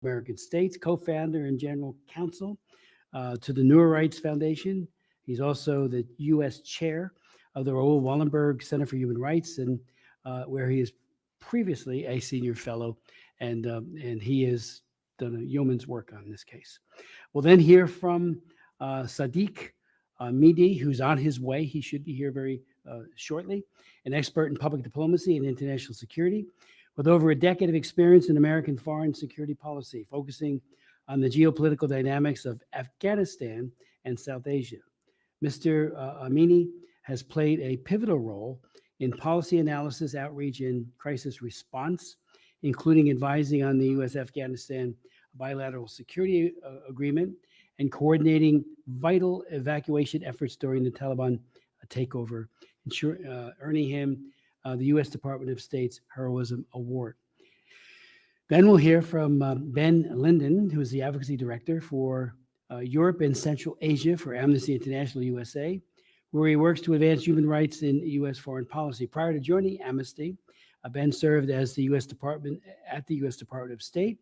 American States, co-founder and general counsel to the Newer Rights Foundation. He's also the U.S. chair of the Raoul Wallenberg Center for Human Rights, and where he is previously a senior fellow, and he has done a yeoman's work on this case. We'll then hear from Sadiq Midi, who's on his way. He should be here very shortly, an expert in public diplomacy and international security with over a decade of experience in American foreign security policy, focusing on the geopolitical dynamics of Afghanistan and South Asia. Mr. Amini has played a pivotal role in policy analysis, outreach, and crisis response, including advising on the U.S.-Afghanistan bilateral security agreement and coordinating vital evacuation efforts during the Taliban takeover, earning him the U.S. Department of State's Heroism Award. Then we'll hear from Ben Linden, who is the Advocacy Director for Europe and Central Asia for Amnesty International USA, where he works to advance human rights in U.S. foreign policy. Prior to joining Amnesty, Ben served as the U.S. Department of State,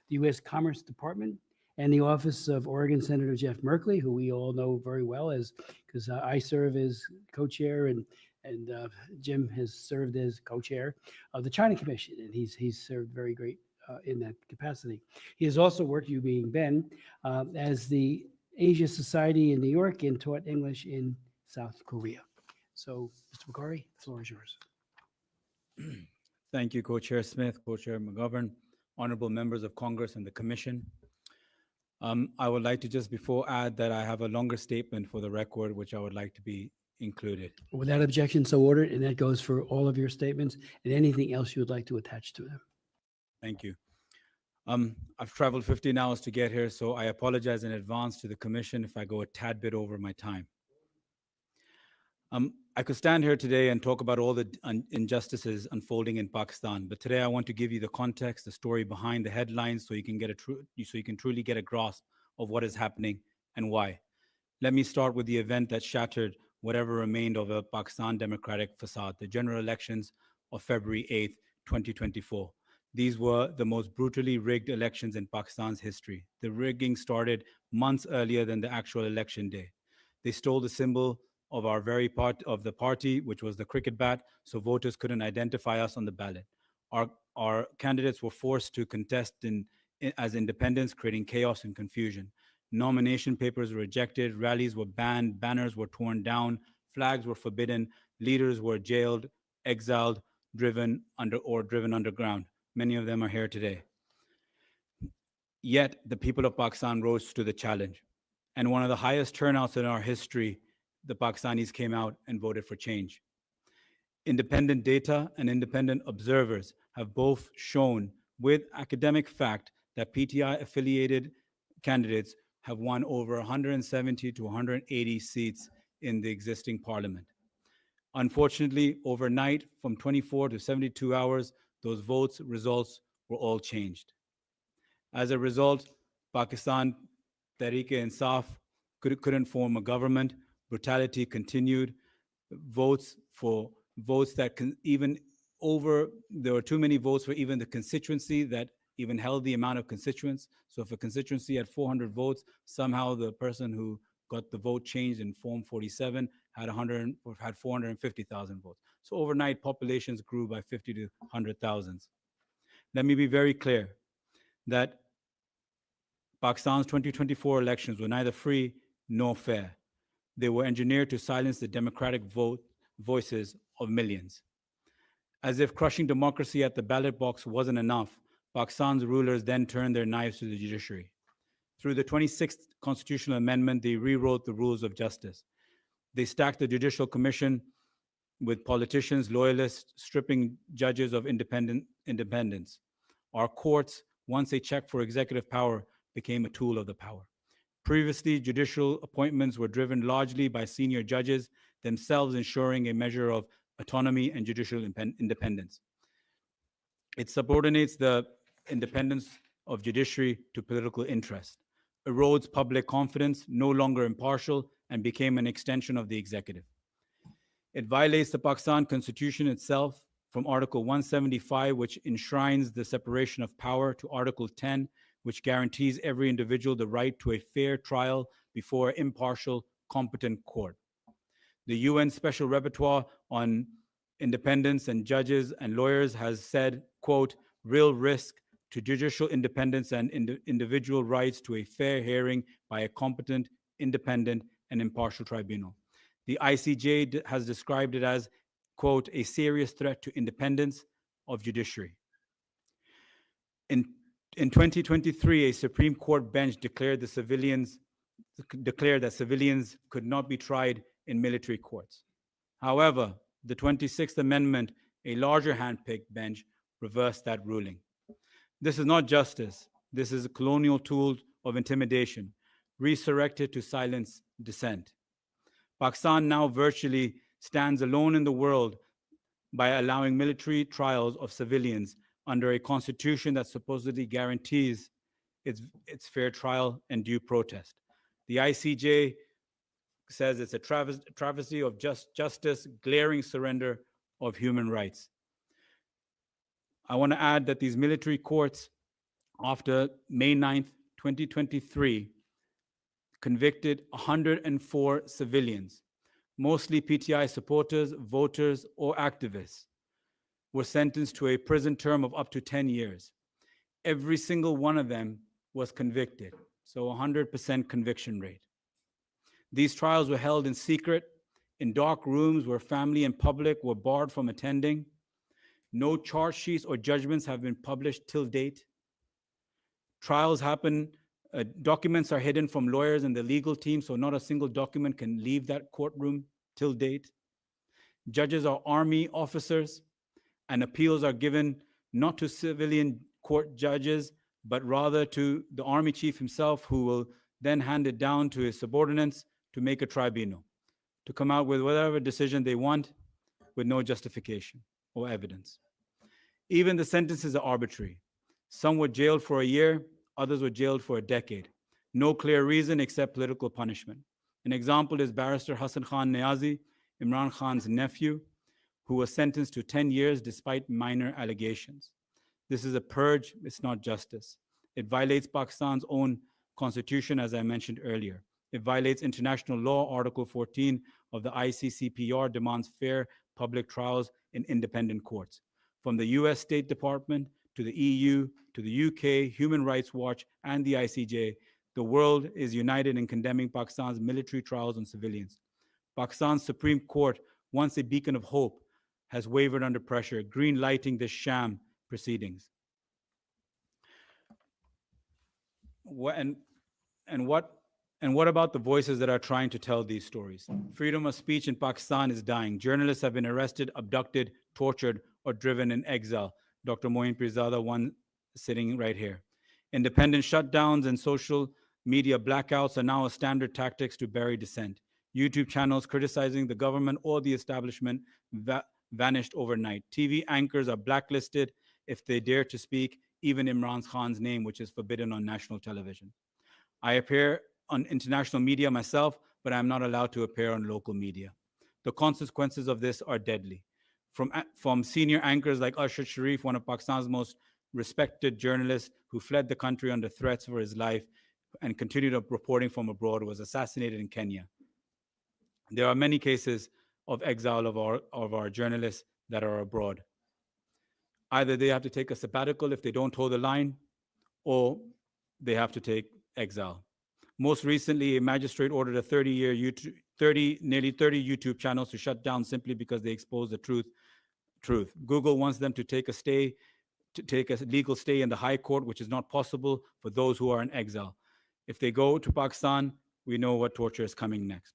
the U.S. Commerce Department, and the Office of Oregon Senator Jeff Merkley, who we all know very well because I serve as co-chair and Jim has served as co-chair of the China Commission, and he's served very great in that capacity. He has also worked, you being Ben, as the Asia Society in New York and taught English in South Korea. So, Mr. Bukhari, the floor is yours. Thank you, Co-Chair Smith, Co-Chair McGovern, honorable members of Congress and the Commission. I would like to just before add that I have a longer statement for the record, which I would like to be included. Without objection, so ordered, and that goes for all of your statements and anything else you would like to attach to them. Thank you. I've traveled 15 hours to get here, so I apologize in advance to the Commission if I go a tad bit over my time. I could stand here today and talk about all the injustices unfolding in Pakistan, but today I want to give you the context, the story behind the headlines, so you can truly get a grasp of what is happening and why. Let me start with the event that shattered whatever remained of a Pakistan democratic facade, the general elections of February 8th, 2024. These were the most brutally rigged elections in Pakistan's history. The rigging started months earlier than the actual election day. They stole the symbol of our very part of the party, which was the cricket bat, so voters couldn't identify us on the ballot. Our candidates were forced to contest as independents, creating chaos and confusion. Nomination papers were rejected, rallies were banned, banners were torn down, flags were forbidden, leaders were jailed, exiled, driven underground. Many of them are here today. Yet the people of Pakistan rose to the challenge. And one of the highest turnouts in our history, the Pakistanis came out and voted for change. Independent data and independent observers have both shown with academic fact that PTI-affiliated candidates have won over 170 to 180 seats in the existing parliament. Unfortunately, overnight, from 24 to 72 hours, those results were all changed. As a result, Pakistan Tehreek-e-Insaf couldn't form a government. Brutality continued. There were too many votes for even the constituency that even held the amount of constituents. So if a constituency had 400 votes, somehow the person who got the vote changed in Form 47 had 450,000 votes. So overnight, populations grew by 50 to 100,000. Let me be very clear that Pakistan's 2024 elections were neither free nor fair. They were engineered to silence the democratic voices of millions. As if crushing democracy at the ballot box wasn't enough, Pakistan's rulers then turned their knives to the judiciary. Through the 26th constitutional amendment, they rewrote the rules of justice. They stacked the Judicial Commission with politicians, loyalists, stripping judges of independence. Our courts, once a check for executive power, became a tool of the power. Previously, judicial appointments were driven largely by senior judges, themselves ensuring a measure of autonomy and judicial independence. It subordinates the independence of judiciary to political interest, erodes public confidence, no longer impartial, and became an extension of the executive. It violates the Pakistan Constitution itself from Article 175, which enshrines the separation of power, to Article 10, which guarantees every individual the right to a fair trial before an impartial, competent court. The UN Special Rapporteur on Independence and Judges and Lawyers has said, quote, real risk to judicial independence and individual rights to a fair hearing by a competent, independent, and impartial tribunal. The ICJ has described it as, quote, a serious threat to independence of judiciary. In 2023, a Supreme Court bench declared that civilians could not be tried in military courts. However, the 26th Amendment, a larger hand-picked bench, reversed that ruling. This is not justice. This is a colonial tool of intimidation, resurrected to silence dissent. Pakistan now virtually stands alone in the world by allowing military trials of civilians under a constitution that supposedly guarantees its fair trial and due protest. The ICJ says it's a travesty of justice, glaring surrender of human rights. I want to add that these military courts, after May 9th, 2023, convicted 104 civilians, mostly PTI supporters, voters, or activists, were sentenced to a prison term of up to 10 years. Every single one of them was convicted, so 100% conviction rate. These trials were held in secret, in dark rooms where family and public were barred from attending. No charge sheets or judgments have been published till date. Trials happen, documents are hidden from lawyers and the legal team, so not a single document can leave that courtroom till date. Judges are army officers, and appeals are given not to civilian court judges, but rather to the army chief himself, who will then hand it down to his subordinates to make a tribunal, to come out with whatever decision they want with no justification or evidence. Even the sentences are arbitrary. Some were jailed for a year, others were jailed for a decade. No clear reason except political punishment. An example is Barrister Hassan Khan Niazi, Imran Khan's nephew, who was sentenced to 10 years despite minor allegations. This is a purge, it's not justice. It violates Pakistan's own constitution, as I mentioned earlier. It violates international law. Article 14 of the ICCPR demands fair public trials in independent courts. From the US State Department to the EU, to the UK, Human Rights Watch, and the ICJ, the world is united in condemning Pakistan's military trials on civilians. Pakistan's Supreme Court, once a beacon of hope, has wavered under pressure, green-lighting the sham proceedings. And what about the voices that are trying to tell these stories? Freedom of speech in Pakistan is dying. Journalists have been arrested, abducted, tortured, or driven in exile. Dr. Moin Pirzada, one sitting right here. Independent shutdowns and social media blackouts are now a standard tactics to bury dissent. YouTube channels criticizing the government or the establishment vanished overnight. TV anchors are blacklisted if they dare to speak even Imran Khan's name, which is forbidden on national television. I appear on international media myself, but I'm not allowed to appear on local media. The consequences of this are deadly. From senior anchors like Arshad Sharif, one of Pakistan's most respected journalists who fled the country under threats for his life and continued reporting from abroad, was assassinated in Kenya. There are many cases of exile of our journalists that are abroad. Either they have to take a sabbatical if they don't toe the line, or they have to take exile. Most recently, a magistrate ordered nearly 30 YouTube channels to shut down simply because they expose the truth. Google wants them to take a legal stay in the High Court, which is not possible for those who are in exile. If they go to Pakistan, we know what torture is coming next.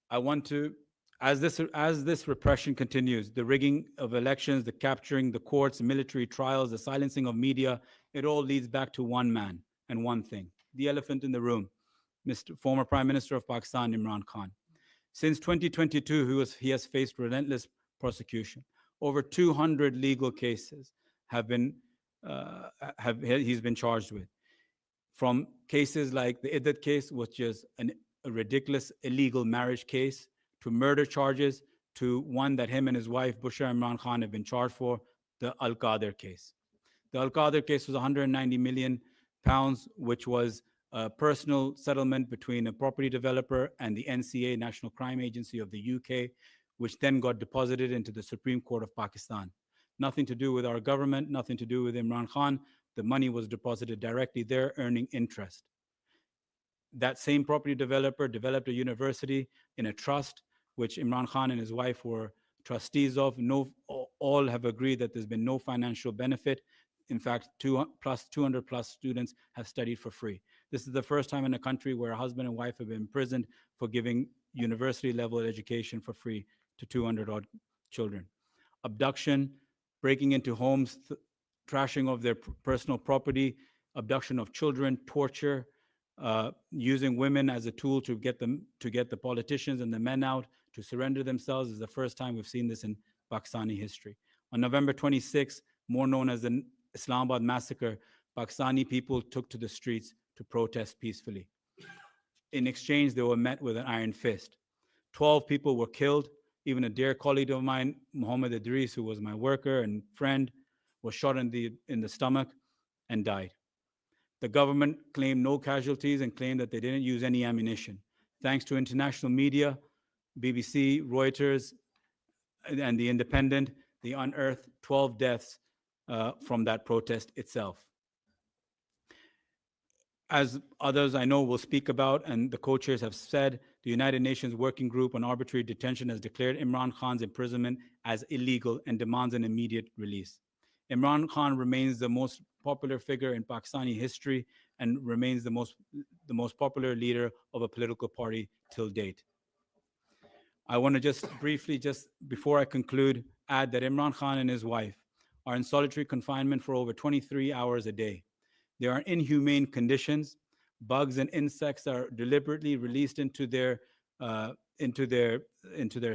I want to, as this repression continues, the rigging of elections, the capturing the courts, military trials, the silencing of media, it all leads back to one man and one thing: the elephant in the room, former Prime Minister of Pakistan, Imran Khan. Since 2022, he has faced relentless prosecution. Over 200 legal cases he's been charged with. From cases like the Iddat case, which is a ridiculous illegal marriage case, to murder charges, to one that him and his wife, Bushra Imran Khan, have been charged for, the Al-Qadir case. The Al-Qadir case was 190 million pounds, which was a personal settlement between a property developer and the NCA, National Crime Agency of the UK, which then got deposited into the Supreme Court of Pakistan. Nothing to do with our government, nothing to do with Imran Khan. The money was deposited directly there, earning interest. That same property developer developed a university in a trust, which Imran Khan and his wife were trustees of. All have agreed that there's been no financial benefit. In fact, 200 plus students have studied for free. This is the first time in a country where a husband and wife have been imprisoned for giving university level education for free to 200 odd children. Abduction, breaking into homes, trashing of their personal property, abduction of children, torture, using women as a tool to get the politicians and the men out to surrender themselves is the first time we've seen this in Pakistani history. On November 26, more known as the Islamabad massacre, Pakistani people took to the streets to protest peacefully. In exchange, they were met with an iron fist. 12 people were killed. Even a dear colleague of mine, Muhammad Idris, who was my worker and friend, was shot in the stomach and died. The government claimed no casualties and claimed that they didn't use any ammunition. Thanks to international media, BBC, Reuters, and The Independent, they unearthed 12 deaths from that protest itself. As others I know will speak about, and the co-chairs have said, the United Nations Working Group on Arbitrary Detention has declared Imran Khan's imprisonment as illegal and demands an immediate release. Imran Khan remains the most popular figure in Pakistani history and remains the most popular leader of a political party till date. I want to just briefly, just before I conclude, add that Imran Khan and his wife are in solitary confinement for over 23 hours a day. They are in inhumane conditions. Bugs and insects are deliberately released into their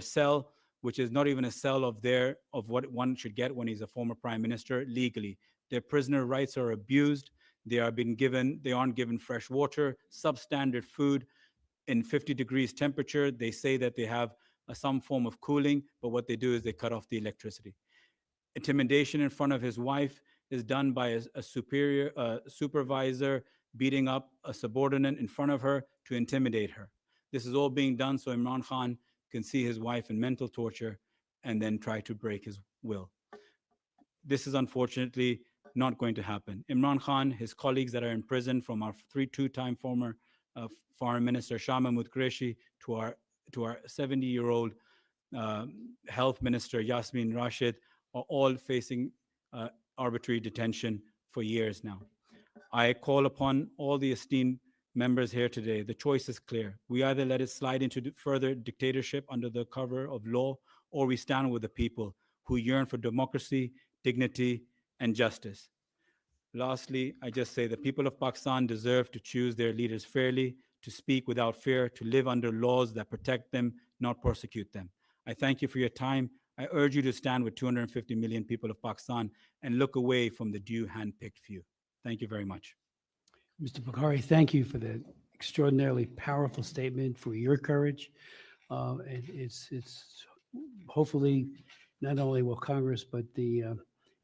cell, which is not even a cell of what one should get when he's a former prime minister legally. Their prisoner rights are abused. They aren't given fresh water, substandard food in 50 degrees temperature. They say that they have some form of cooling, but what they do is they cut off the electricity. Intimidation in front of his wife is done by a supervisor beating up a subordinate in front of her to intimidate her. This is all being done so Imran Khan can see his wife in mental torture and then try to break his will. This is unfortunately not going to happen. Imran Khan, his colleagues that are in prison, from our two-time former Foreign Minister Shah Mahmood Qureshi to our 70-year-old Health Minister Yasmin Rashid, are all facing arbitrary detention for years now. I call upon all the esteemed members here today. The choice is clear. We either let it slide into further dictatorship under the cover of law, or we stand with the people who yearn for democracy, dignity, and justice. Lastly, I just say the people of Pakistan deserve to choose their leaders fairly, to speak without fear, to live under laws that protect them, not persecute them. I thank you for your time. I urge you to stand with 250 million people of Pakistan and look away from the hand-picked few. Thank you very much. Mr. Bukhari, thank you for that extraordinarily powerful statement, for your courage. And it's hopefully not only will Congress, but the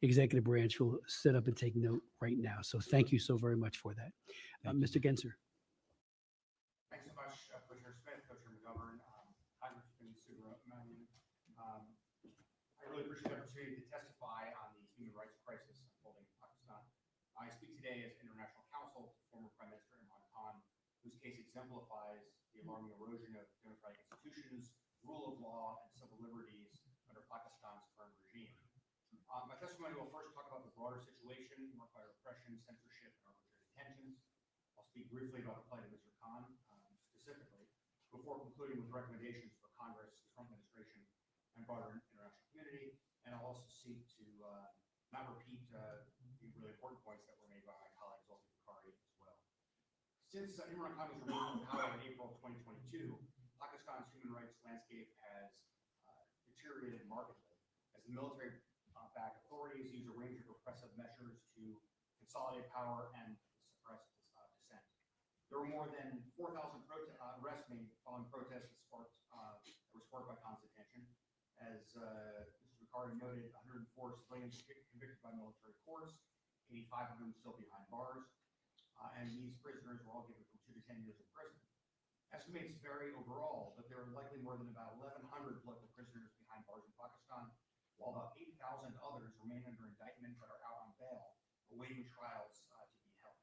executive branch will sit up and take note right now. So thank you so very much for that. Mr. Genser. Thanks so much, Commissioner Smith, Commissioner McGovern, Congressman Subramanian. I really appreciate the opportunity to testify on the human rights crisis unfolding in Pakistan. I speak today as international counsel to former Prime Minister Imran Khan, whose case exemplifies the alarming erosion of democratic institutions, rule of law, and civil liberties under Pakistan's current regime. My testimony will first talk about the broader situation marked by repression, censorship, and arbitrary detentions. I'll speak briefly about the plight of Mr. Khan, specifically, before concluding with recommendations for Congress, the Trump administration, and broader international community. And I'll also seek to not repeat the really important points that were made by my colleague Zulfi Bukhari as well. Since Imran Khan was removed from power in April of 2022, Pakistan's human rights landscape has deteriorated markedly as the military-backed authorities use a range of repressive measures to consolidate power and suppress dissent. There were more than 4,000 arrests made following protests that were sparked by Khan's detention. As Mr. Bukhari noted, 104 civilians convicted by military courts, 85 of them still behind bars, and these prisoners were all given from 2 to 10 years in prison. Estimates vary overall, but there are likely more than about 1,100 political prisoners behind bars in Pakistan, while about 8,000 others remain under indictment but are out on bail, awaiting trials to be held.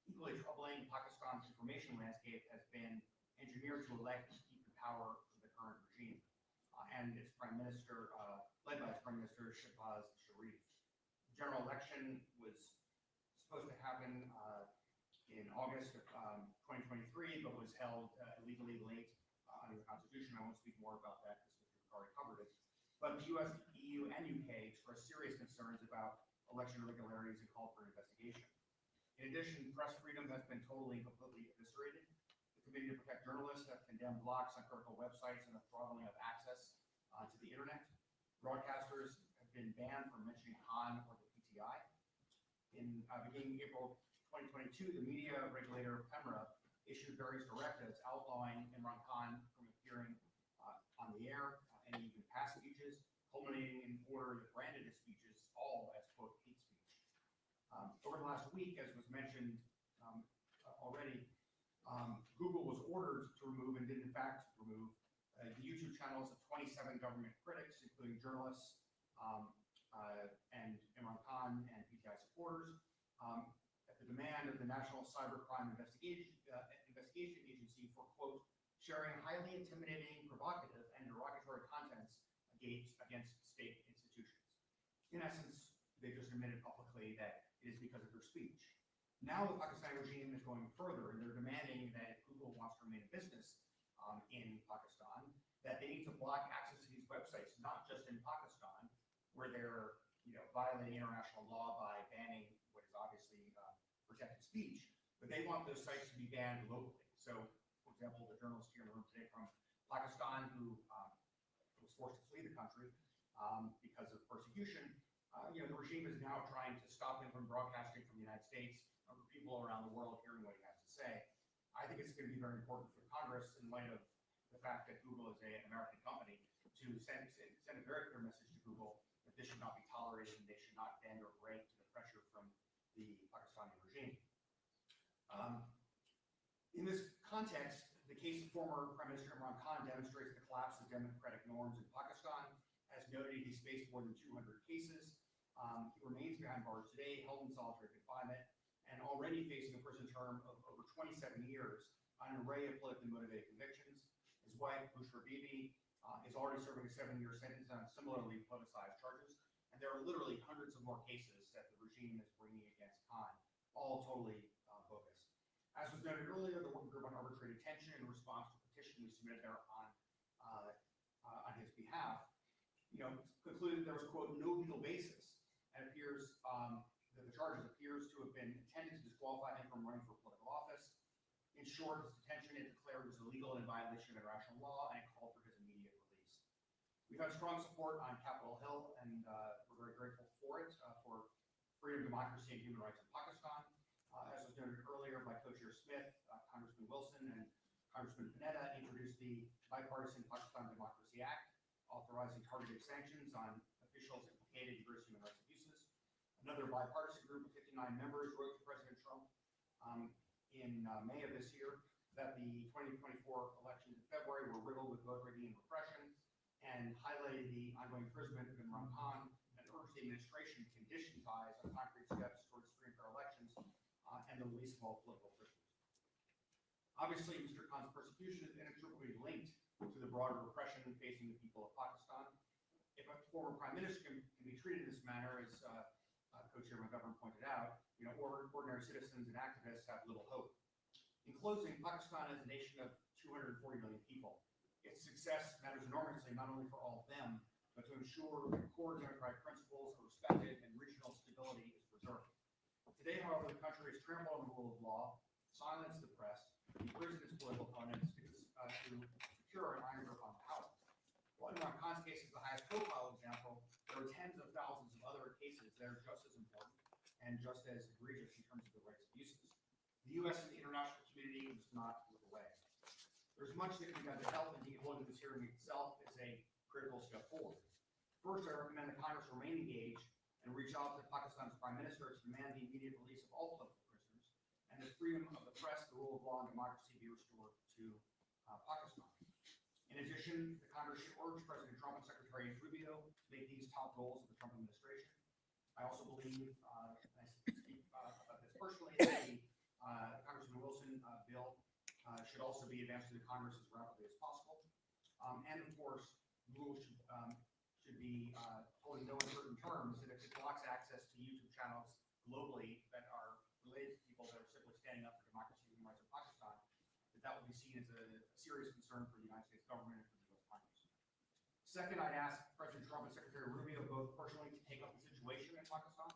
Equally troubling, Pakistan's information landscape has been engineered to elect and keep in power for the current regime, and its prime minister, led by its prime minister, Shehbaz Sharif. The general election was supposed to happen in August of 2023, but was held illegally late under the Constitution. I won't speak more about that because Mr. Bukhari covered it. But the US, EU, and UK expressed serious concerns about election irregularities and called for an investigation. In addition, press freedom has been totally and completely eviscerated. The Committee to Protect Journalists have condemned blocks on critical websites and the throttling of access to the internet. Broadcasters have been banned from mentioning Khan or the PTI. In beginning April 2022, the media regulator PEMRA issued various directives outlawing Imran Khan from appearing on the air, and even past speeches, culminating in an order that branded his speeches all as, quote, hate speech. Over the last week, as was mentioned already, Google was ordered to remove and did in fact remove the YouTube channels of 27 government critics, including journalists and Imran Khan and PTI supporters, at the demand of the National Cybercrime Investigation Agency for, quote, sharing highly intimidating, provocative, and derogatory contents against state institutions. In essence, they just admitted publicly that it is because of their speech. Now the Pakistani regime is going further, and they're demanding that if Google wants to remain in business in Pakistan, that they need to block access to these websites, not just in Pakistan, where they're violating international law by banning what is obviously protected speech, but they want those sites to be banned locally. So, for example, the journalist here in the room today from Pakistan who was forced to flee the country because of persecution, the regime is now trying to stop him from broadcasting from the United States or people around the world hearing what he has to say. I think it's going to be very important for Congress in light of the fact that Google is an American company to send a very clear message to Google that this should not be tolerated and they should not bend or break to the pressure from the Pakistani regime. In this context, the case of former Prime Minister Imran Khan demonstrates the collapse of democratic norms in Pakistan. As noted, he's faced more than 200 cases. He remains behind bars today, held in solitary confinement, and already facing a prison term of over 27 years on an array of politically motivated convictions. His wife, Bushra Bibi, is already serving a 7-year sentence on similarly politicized charges. And there are literally hundreds of more cases that the regime is bringing against Khan, all totally bogus. As was noted earlier, the Working Group on Arbitrary Detention, in response to a petition we submitted there on his behalf, concluded there was, quote, no legal basis, and appears that the charges appears to have been intended to disqualify him from running for political office. In short, his detention is declared was illegal in violation of international law, and it called for his immediate release. We've had strong support on Capitol Hill, and we're very grateful for it, for freedom, democracy, and human rights in Pakistan. As was noted earlier by Co-Chair Smith, Congressman Wilson, and Congressman Panetta introduced the bipartisan Pakistan Democracy Act, authorizing targeted sanctions on officials implicated in gross human rights abuses. Another bipartisan group of 59 members wrote to President Trump in May of this year that the 2024 elections in February were riddled with vote rigging and repression, and highlighted the ongoing imprisonment of Imran Khan, and urged the administration to condition ties on concrete steps towards free and fair elections and the release of all political prisoners. Obviously, Mr. Khan's persecution is inextricably linked to the broader repression facing the people of Pakistan. If a former prime minister can be treated in this manner, as Co-Chair McGovern pointed out, ordinary citizens and activists have little hope. In closing, Pakistan is a nation of 240 million people. Its success matters enormously, not only for all of them, but to ensure that core democratic principles are respected and regional stability is preserved. Today, however, the country has trampled on the rule of law, silenced the press, imprisoned its political opponents to secure an iron grip on power. While Imran Khan's case is the highest profile example, there are tens of thousands of other cases that are just as important and just as egregious in terms of the rights abuses. The U.S. and the international community must not look away. There's much that can be done to help, and holding this hearing itself is a critical step forward. First, I recommend that Congress remain engaged and reach out to Pakistan's Prime Minister to demand the immediate release of all political prisoners and the freedom of the press, the rule of law, and democracy be restored to Pakistan. In addition, the Congress should urge President Trump and Secretary Rubio to make these top goals of the Trump administration. I also believe, and I speak about this personally, that the Congressman Wilson bill should also be advanced to the Congress as rapidly as possible. And of course, rules should be told in no uncertain terms that if it blocks access to YouTube channels globally that are related to people that are simply standing up for democracy and human rights in Pakistan, that will be seen as a serious concern for the United States government and for the U.S. Congress. Second, I'd ask President Trump and Secretary Rubio both personally to take up the situation in Pakistan.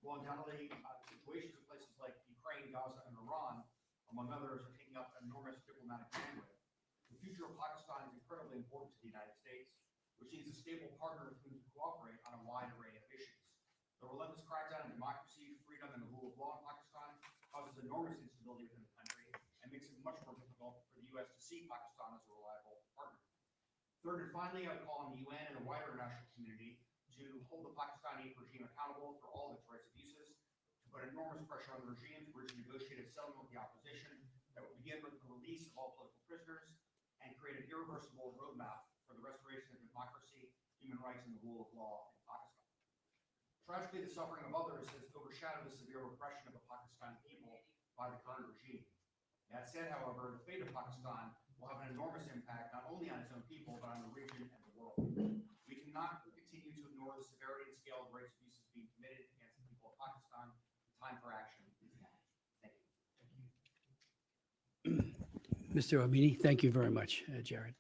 While undoubtedly situations in places like Ukraine, Gaza, and Iran, among others, are taking up enormous diplomatic bandwidth, the future of Pakistan is incredibly important to the United States, which needs a stable partner with whom to cooperate on a wide array of issues. The relentless crackdown on democracy, freedom, and the rule of law in Pakistan causes enormous instability within the country and makes it much more difficult for the U.S. to see Pakistan as a reliable partner. Third and finally, I would call on the UN and the wider international community to hold the Pakistani regime accountable for all of its rights abuses, to put enormous pressure on the regime to reach a negotiated settlement with the opposition that would begin with the release of all political prisoners and create an irreversible roadmap for the restoration of democracy, human rights, and the rule of law in Pakistan. Tragically, the suffering of others has overshadowed the severe repression of the Pakistani people by the current regime. That said, however, the fate of Pakistan will have an enormous impact not only on its own people, but on the region and the world. We cannot continue to ignore the severity and scale of rights abuses being committed against the people of Pakistan. The time for action is now. Thank you. Mr. Omini, thank you very much, Jared.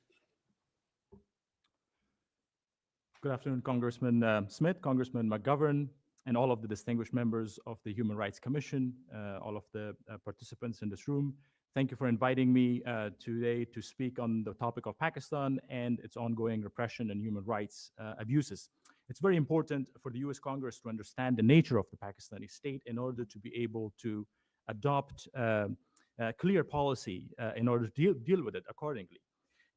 Good afternoon, Congressman Smith, Congressman McGovern, and all of the distinguished members of the Human Rights Commission, all of the participants in this room. Thank you for inviting me today to speak on the topic of Pakistan and its ongoing repression and human rights abuses. It's very important for the US Congress to understand the nature of the Pakistani state in order to be able to adopt clear policy in order to deal with it accordingly.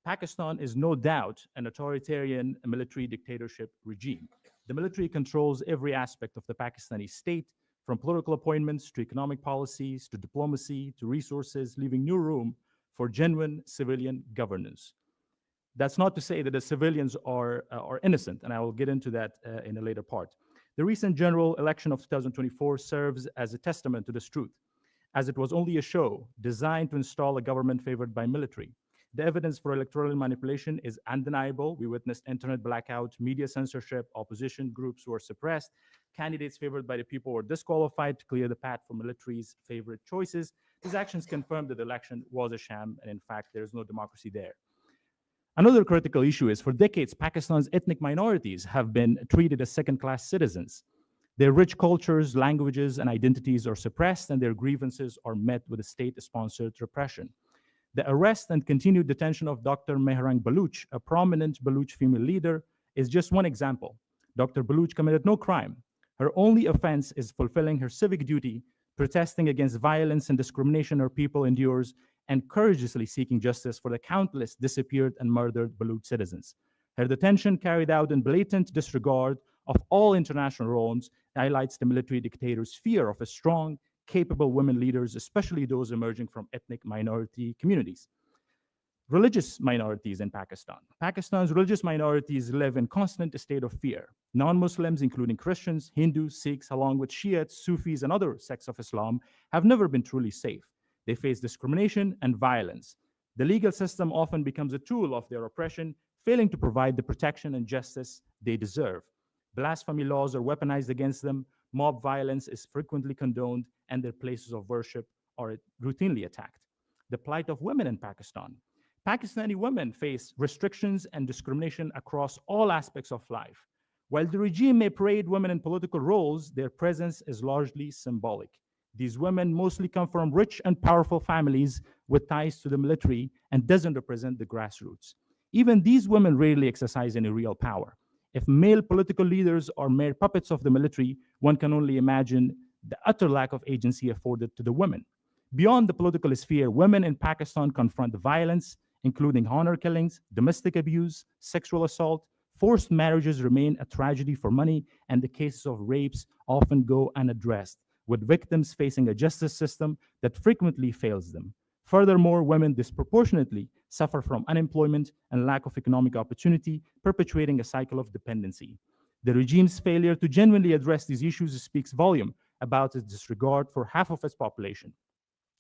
Pakistan is no doubt an authoritarian military dictatorship regime. The military controls every aspect of the Pakistani state, from political appointments to economic policies to diplomacy to resources, leaving no room for genuine civilian governance. That's not to say that the civilians are innocent, and I will get into that in a later part. The recent general election of 2024 serves as a testament to this truth, as it was only a show designed to install a government favored by military. The evidence for electoral manipulation is undeniable. We witnessed internet blackout, media censorship, opposition groups were suppressed, candidates favored by the people were disqualified to clear the path for military's favorite choices. These actions confirmed that the election was a sham, and in fact, there is no democracy there. Another critical issue is, for decades, Pakistan's ethnic minorities have been treated as second-class citizens. Their rich cultures, languages, and identities are suppressed, and their grievances are met with a state-sponsored repression. The arrest and continued detention of Dr. Mehrang Baluch, a prominent Baluch female leader, is just one example. Dr. Baluch committed no crime. Her only offense is fulfilling her civic duty, protesting against violence and discrimination her people endures, and courageously seeking justice for the countless disappeared and murdered Baluch citizens. Her detention, carried out in blatant disregard of all international norms, highlights the military dictator's fear of a strong, capable women leaders, especially those emerging from ethnic minority communities. Religious minorities in Pakistan. Pakistan's religious minorities live in constant state of fear. Non-Muslims, including Christians, Hindus, Sikhs, along with Shiites, Sufis, and other sects of Islam, have never been truly safe. They face discrimination and violence. The legal system often becomes a tool of their oppression, failing to provide the protection and justice they deserve. Blasphemy laws are weaponized against them, mob violence is frequently condoned, and their places of worship are routinely attacked. The plight of women in Pakistan. Pakistani women face restrictions and discrimination across all aspects of life. While the regime may parade women in political roles, their presence is largely symbolic. These women mostly come from rich and powerful families with ties to the military and doesn't represent the grassroots. Even these women rarely exercise any real power. If male political leaders are mere puppets of the military, one can only imagine the utter lack of agency afforded to the women. Beyond the political sphere, women in Pakistan confront violence, including honor killings, domestic abuse, sexual assault, Forced marriages remain a tragedy for many, and the cases of rapes often go unaddressed, with victims facing a justice system that frequently fails them. Furthermore, women disproportionately suffer from unemployment and lack of economic opportunity, perpetuating a cycle of dependency. The regime's failure to genuinely address these issues speaks volume about its disregard for half of its population.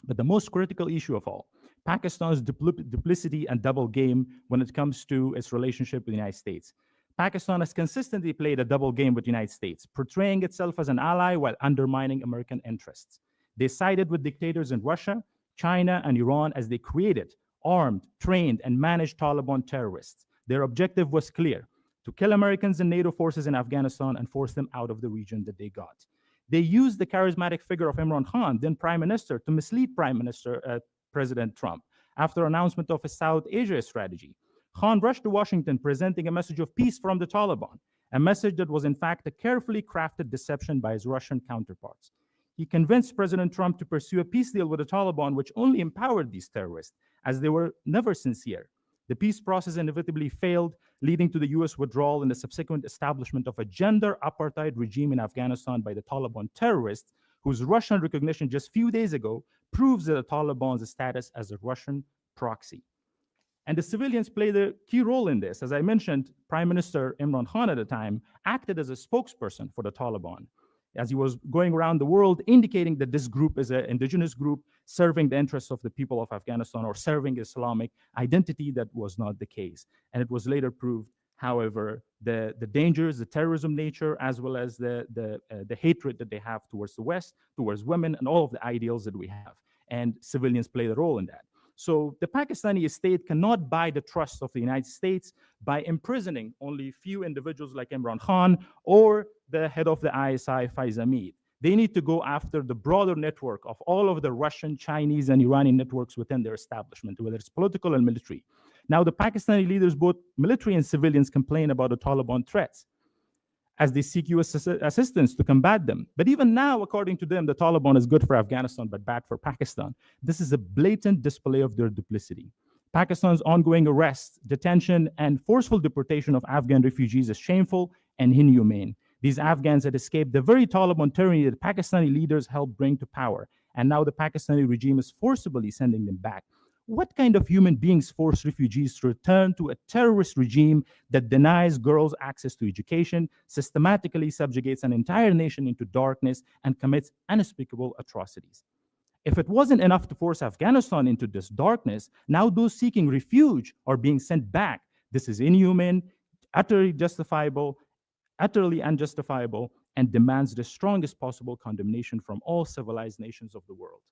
But the most critical issue of all, Pakistan's duplicity and double game when it comes to its relationship with the United States. Pakistan has consistently played a double game with the United States, portraying itself as an ally while undermining American interests. They sided with dictators in Russia, China, and Iran as they created, armed, trained, and managed Taliban terrorists. Their objective was clear: to kill Americans and NATO forces in Afghanistan and force them out of the region that they got. They used the charismatic figure of Imran Khan, then Prime Minister, to mislead President Trump after announcement of his South Asia strategy. Khan rushed to Washington presenting a message of peace from the Taliban, a message that was in fact a carefully crafted deception by his Russian counterparts. He convinced President Trump to pursue a peace deal with the Taliban, which only empowered these terrorists, as they were never sincere. The peace process inevitably failed, leading to the US withdrawal and the subsequent establishment of a gender apartheid regime in Afghanistan by the Taliban terrorists, whose Russian recognition just a few days ago proves the Taliban's status as a Russian proxy. And the civilians played a key role in this. As I mentioned, Prime Minister Imran Khan at the time acted as a spokesperson for the Taliban, as he was going around the world indicating that this group is an indigenous group serving the interests of the people of Afghanistan or serving Islamic identity. That was not the case. And it was later proved, however, the dangers, the terrorism nature, as well as the hatred that they have towards the West, towards women, and all of the ideals that we have. And civilians played a role in that. So the Pakistani state cannot buy the trust of the United States by imprisoning only few individuals like Imran Khan or the head of the ISI, Faiz Hamid. They need to go after the broader network of all of the Russian, Chinese, and Iranian networks within their establishment, whether it's political and military. Now, the Pakistani leaders, both military and civilians, complain about the Taliban threats as they seek US assistance to combat them. But even now, according to them, the Taliban is good for Afghanistan but bad for Pakistan. This is a blatant display of their duplicity. Pakistan's ongoing arrest, detention, and forceful deportation of Afghan refugees is shameful and inhumane. These Afghans had escaped the very Taliban tyranny that Pakistani leaders helped bring to power, and now the Pakistani regime is forcibly sending them back. What kind of human beings force refugees to return to a terrorist regime that denies girls access to education, systematically subjugates an entire nation into darkness, and commits unspeakable atrocities? If it wasn't enough to force Afghanistan into this darkness, now those seeking refuge are being sent back. This is inhuman, utterly unjustifiable, and demands the strongest possible condemnation from all civilized nations of the world.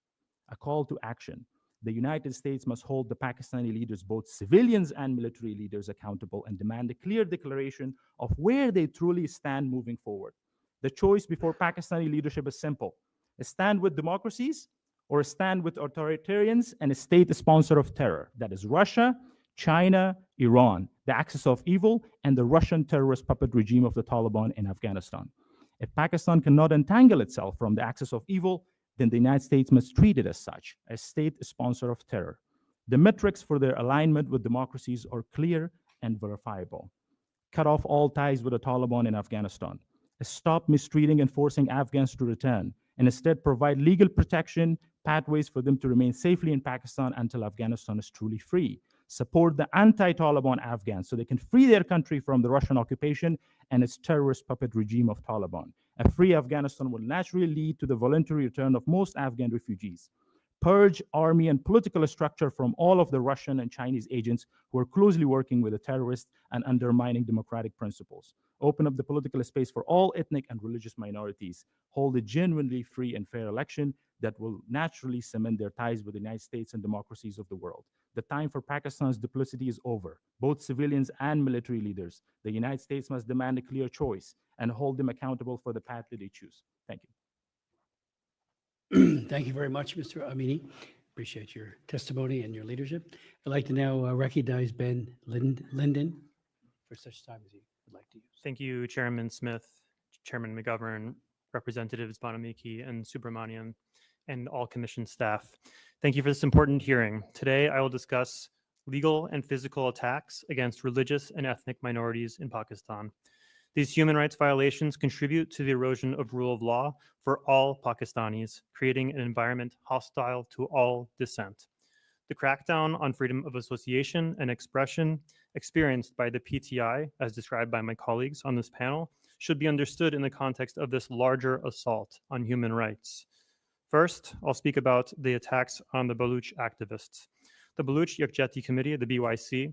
A call to action. The United States must hold the Pakistani leaders, both civilians and military leaders, accountable and demand a clear declaration of where they truly stand moving forward. The choice before Pakistani leadership is simple: a stand with democracies or a stand with authoritarians and a state sponsor of terror. That is Russia, China, Iran, the axis of evil, and the Russian terrorist puppet regime of the Taliban in Afghanistan. If Pakistan cannot entangle itself from the axis of evil, then the United States must treat it as such, a state sponsor of terror. The metrics for their alignment with democracies are clear and verifiable. Cut off all ties with the Taliban in Afghanistan. Stop mistreating and forcing Afghans to return, and instead provide legal protection, pathways for them to remain safely in Pakistan until Afghanistan is truly free. Support the anti-Taliban Afghans so they can free their country from the Russian occupation and its terrorist puppet regime of Taliban. A free Afghanistan will naturally lead to the voluntary return of most Afghan refugees. Purge army and political structure from all of the Russian and Chinese agents who are closely working with the terrorists and undermining democratic principles. Open up the political space for all ethnic and religious minorities. Hold a genuinely free and fair election that will naturally cement their ties with the United States and democracies of the world. The time for Pakistan's duplicity is over. Both civilians and military leaders, the United States must demand a clear choice and hold them accountable for the path that they choose. Thank you. Thank you very much, Mr. Amini. Appreciate your testimony and your leadership. I'd like to now recognize Ben Linden for such time as he would like to use. Thank you, Chairman Smith, Chairman McGovern, Representatives Bonamiki and Subramanian, and all commission staff. Thank you for this important hearing. Today, I will discuss legal and physical attacks against religious and ethnic minorities in Pakistan. These human rights violations contribute to the erosion of rule of law for all Pakistanis, creating an environment hostile to all dissent. The crackdown on freedom of association and expression experienced by the PTI, as described by my colleagues on this panel, should be understood in the context of this larger assault on human rights. First, I'll speak about the attacks on the Baluch activists. The Baluch Yakjati Committee, the BYC,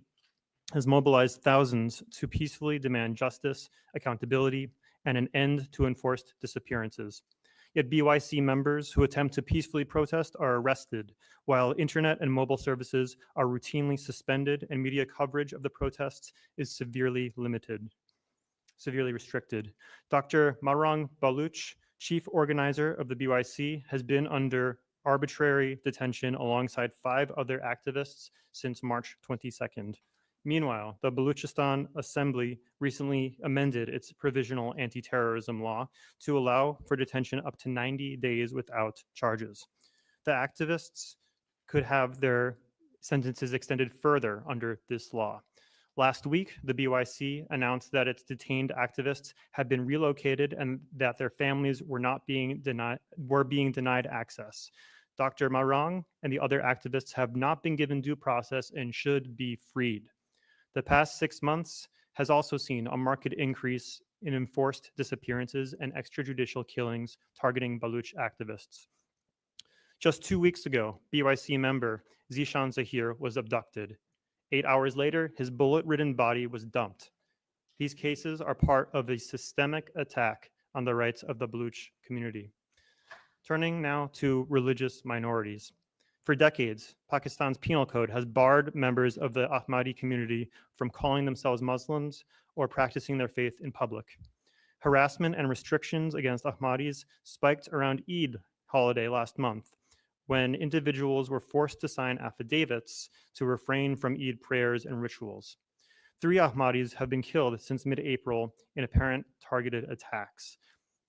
has mobilized thousands to peacefully demand justice, accountability, and an end to enforced disappearances. Yet BYC members who attempt to peacefully protest are arrested, while internet and mobile services are routinely suspended and media coverage of the protests is severely restricted. Dr. Marang Baluch, chief organizer of the BYC, has been under arbitrary detention alongside 5 other activists since March 22nd. Meanwhile, the Baluchistan Assembly recently amended its provisional anti-terrorism law to allow for detention up to 90 days without charges. The activists could have their sentences extended further under this law. Last week, the BYC announced that its detained activists had been relocated and that their families were being denied access. Dr. Marang and the other activists have not been given due process and should be freed. The past 6 months has also seen a marked increase in enforced disappearances and extrajudicial killings targeting Baluch activists. Just 2 weeks ago, BYC member Zishan Zahir was abducted. 8 hours later, his bullet-ridden body was dumped. These cases are part of a systemic attack on the rights of the Baluch community. Turning now to religious minorities. For decades, Pakistan's penal code has barred members of the Ahmadi community from calling themselves Muslims or practicing their faith in public. Harassment and restrictions against Ahmadis spiked around Eid holiday last month, when individuals were forced to sign affidavits to refrain from Eid prayers and rituals. 3 Ahmadis have been killed since mid-April in apparent targeted attacks.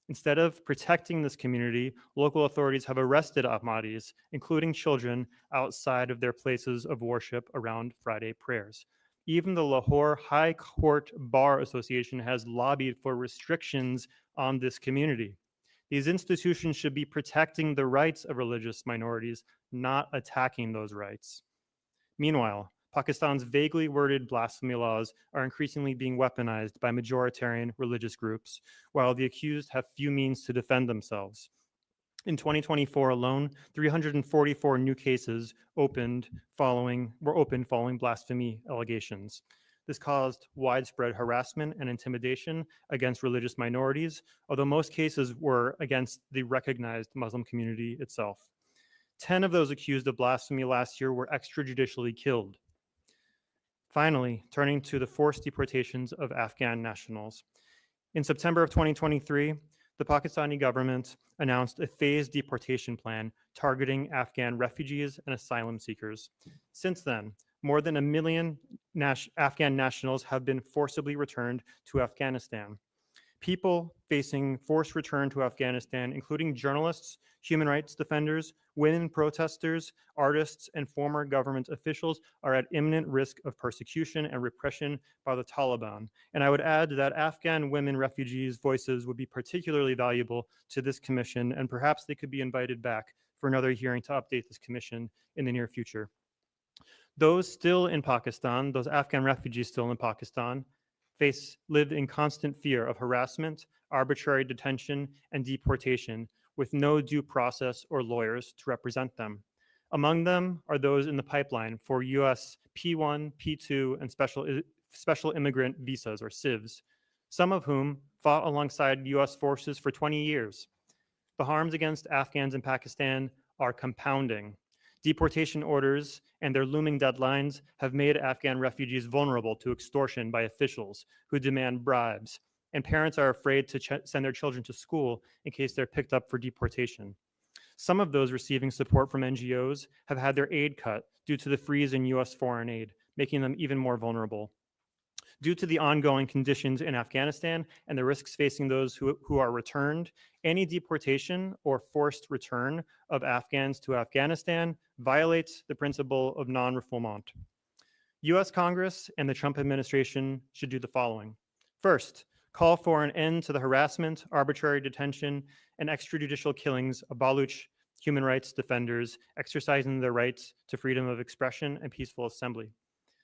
Instead of protecting this community, local authorities have arrested Ahmadis, including children, outside of their places of worship around Friday prayers. Even the Lahore High Court Bar Association has lobbied for restrictions on this community. These institutions should be protecting the rights of religious minorities, not attacking those rights. Meanwhile, Pakistan's vaguely worded blasphemy laws are increasingly being weaponized by majoritarian religious groups, while the accused have few means to defend themselves. In 2024 alone, 344 new cases were opened following blasphemy allegations. This caused widespread harassment and intimidation against religious minorities, although most cases were against the recognized Muslim community itself. 10 of those accused of blasphemy last year were extrajudicially killed. Finally, turning to the forced deportations of Afghan nationals. In September of 2023, the Pakistani government announced a phased deportation plan targeting Afghan refugees and asylum seekers. Since then, more than 1 million Afghan nationals have been forcibly returned to Afghanistan. People facing forced return to Afghanistan, including journalists, human rights defenders, women protesters, artists, and former government officials, are at imminent risk of persecution and repression by the Taliban. And I would add that Afghan women refugees' voices would be particularly valuable to this commission, and perhaps they could be invited back for another hearing to update this commission in the near future. Those Afghan refugees still in Pakistan, live in constant fear of harassment, arbitrary detention, and deportation, with no due process or lawyers to represent them. Among them are those in the pipeline for U.S. P1, P2, and special immigrant visas, or CIVs, some of whom fought alongside U.S. forces for 20 years. The harms against Afghans in Pakistan are compounding. Deportation orders and their looming deadlines have made Afghan refugees vulnerable to extortion by officials who demand bribes, and parents are afraid to send their children to school in case they're picked up for deportation. Some of those receiving support from NGOs have had their aid cut due to the freeze in U.S. foreign aid, making them even more vulnerable. Due to the ongoing conditions in Afghanistan and the risks facing those who are returned, any deportation or forced return of Afghans to Afghanistan violates the principle of non-refoulement. US Congress and the Trump administration should do the following. First, call for an end to the harassment, arbitrary detention, and extrajudicial killings of Baluch human rights defenders exercising their rights to freedom of expression and peaceful assembly.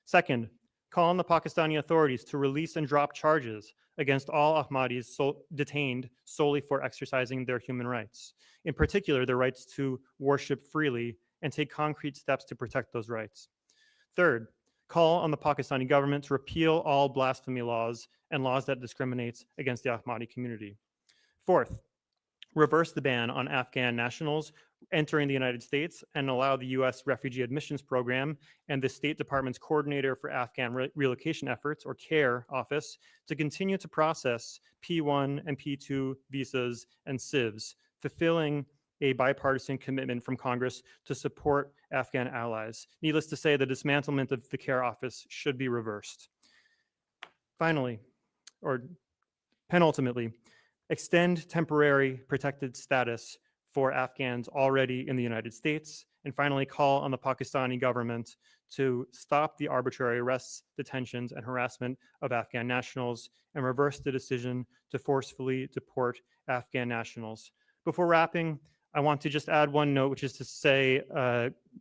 Second, call on the Pakistani authorities to release and drop charges against all Ahmadis detained solely for exercising their human rights, in particular, their rights to worship freely, and take concrete steps to protect those rights. Third, call on the Pakistani government to repeal all blasphemy laws and laws that discriminate against the Ahmadi community. Fourth, reverse the ban on Afghan nationals entering the United States and allow the U.S. Refugee Admissions Program and the State Department's Coordinator for Afghan Relocation Efforts, or CARE office, to continue to process P1 and P2 visas and CIVs, fulfilling a bipartisan commitment from Congress to support Afghan allies. Needless to say, the dismantlement of the CARE office should be reversed. Finally, or penultimately, extend temporary protected status for Afghans already in the United States, and finally call on the Pakistani government to stop the arbitrary arrests, detentions, and harassment of Afghan nationals and reverse the decision to forcefully deport Afghan nationals. Before wrapping, I want to just add one note, which is to say,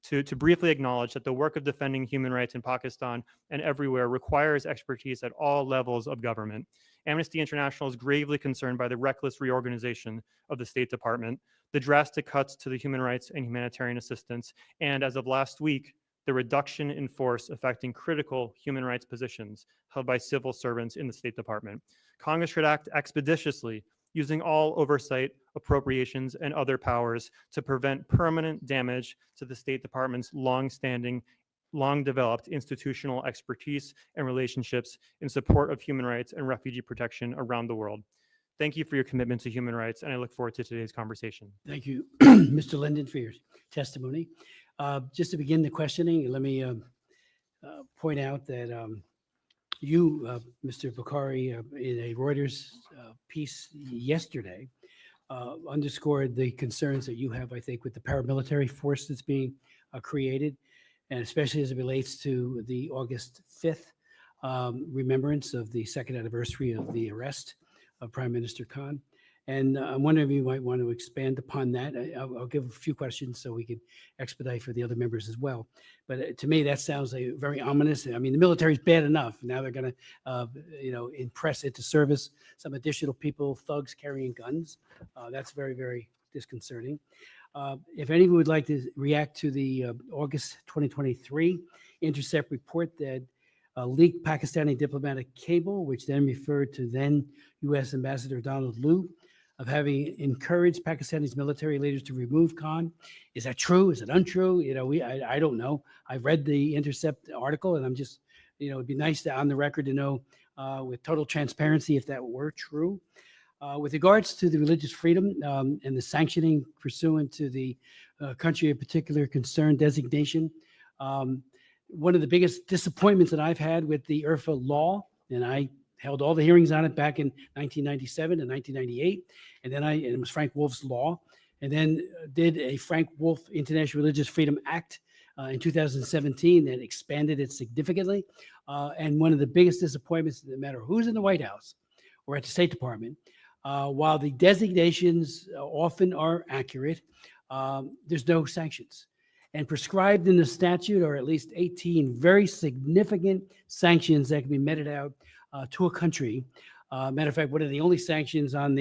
to briefly acknowledge that the work of defending human rights in Pakistan and everywhere requires expertise at all levels of government. Amnesty International is gravely concerned by the reckless reorganization of the State Department, the drastic cuts to the human rights and humanitarian assistance, and as of last week, the reduction in force affecting critical human rights positions held by civil servants in the State Department. Congress should act expeditiously, using all oversight, appropriations, and other powers to prevent permanent damage to the State Department's long-standing, long-developed institutional expertise and relationships in support of human rights and refugee protection around the world. Thank you for your commitment to human rights, and I look forward to today's conversation. Thank you, Mr. Linden, for your testimony. Just to begin the questioning, let me point out that you, Mr. Bukhari, in a Reuters piece yesterday, underscored the concerns that you have, I think, with the paramilitary force that's being created, and especially as it relates to the August 5th remembrance of the second anniversary of the arrest of Prime Minister Khan. And I'm wondering if you might want to expand upon that. I'll give a few questions so we can expedite for the other members as well. But to me, that sounds like very ominous. I mean, the military is bad enough. Now they're going to, impress into service some additional people, thugs carrying guns. That's very, very disconcerting. If anyone would like to react to the August 2023 Intercept report that leaked Pakistani diplomatic cable, which then referred to then U.S. Ambassador Donald Lu, of having encouraged Pakistani's military leaders to remove Khan. Is that true? Is it untrue? I don't know. I've read the Intercept article, and I'm just, it'd be nice to, on the record, to know with total transparency if that were true. With regards to the religious freedom and the sanctioning pursuant to the country of particular concern designation, one of the biggest disappointments that I've had with the IRFA law, and I held all the hearings on it back in 1997 and 1998. And then it was Frank Wolf's law, and then did a Frank Wolf International Religious Freedom Act in 2017 that expanded it significantly. And one of the biggest disappointments, no matter who's in the White House or at the State Department, while the designations often are accurate, there's no sanctions. And prescribed in the statute are at least 18 very significant sanctions that can be meted out to a country. Matter of fact, one of the only sanctions on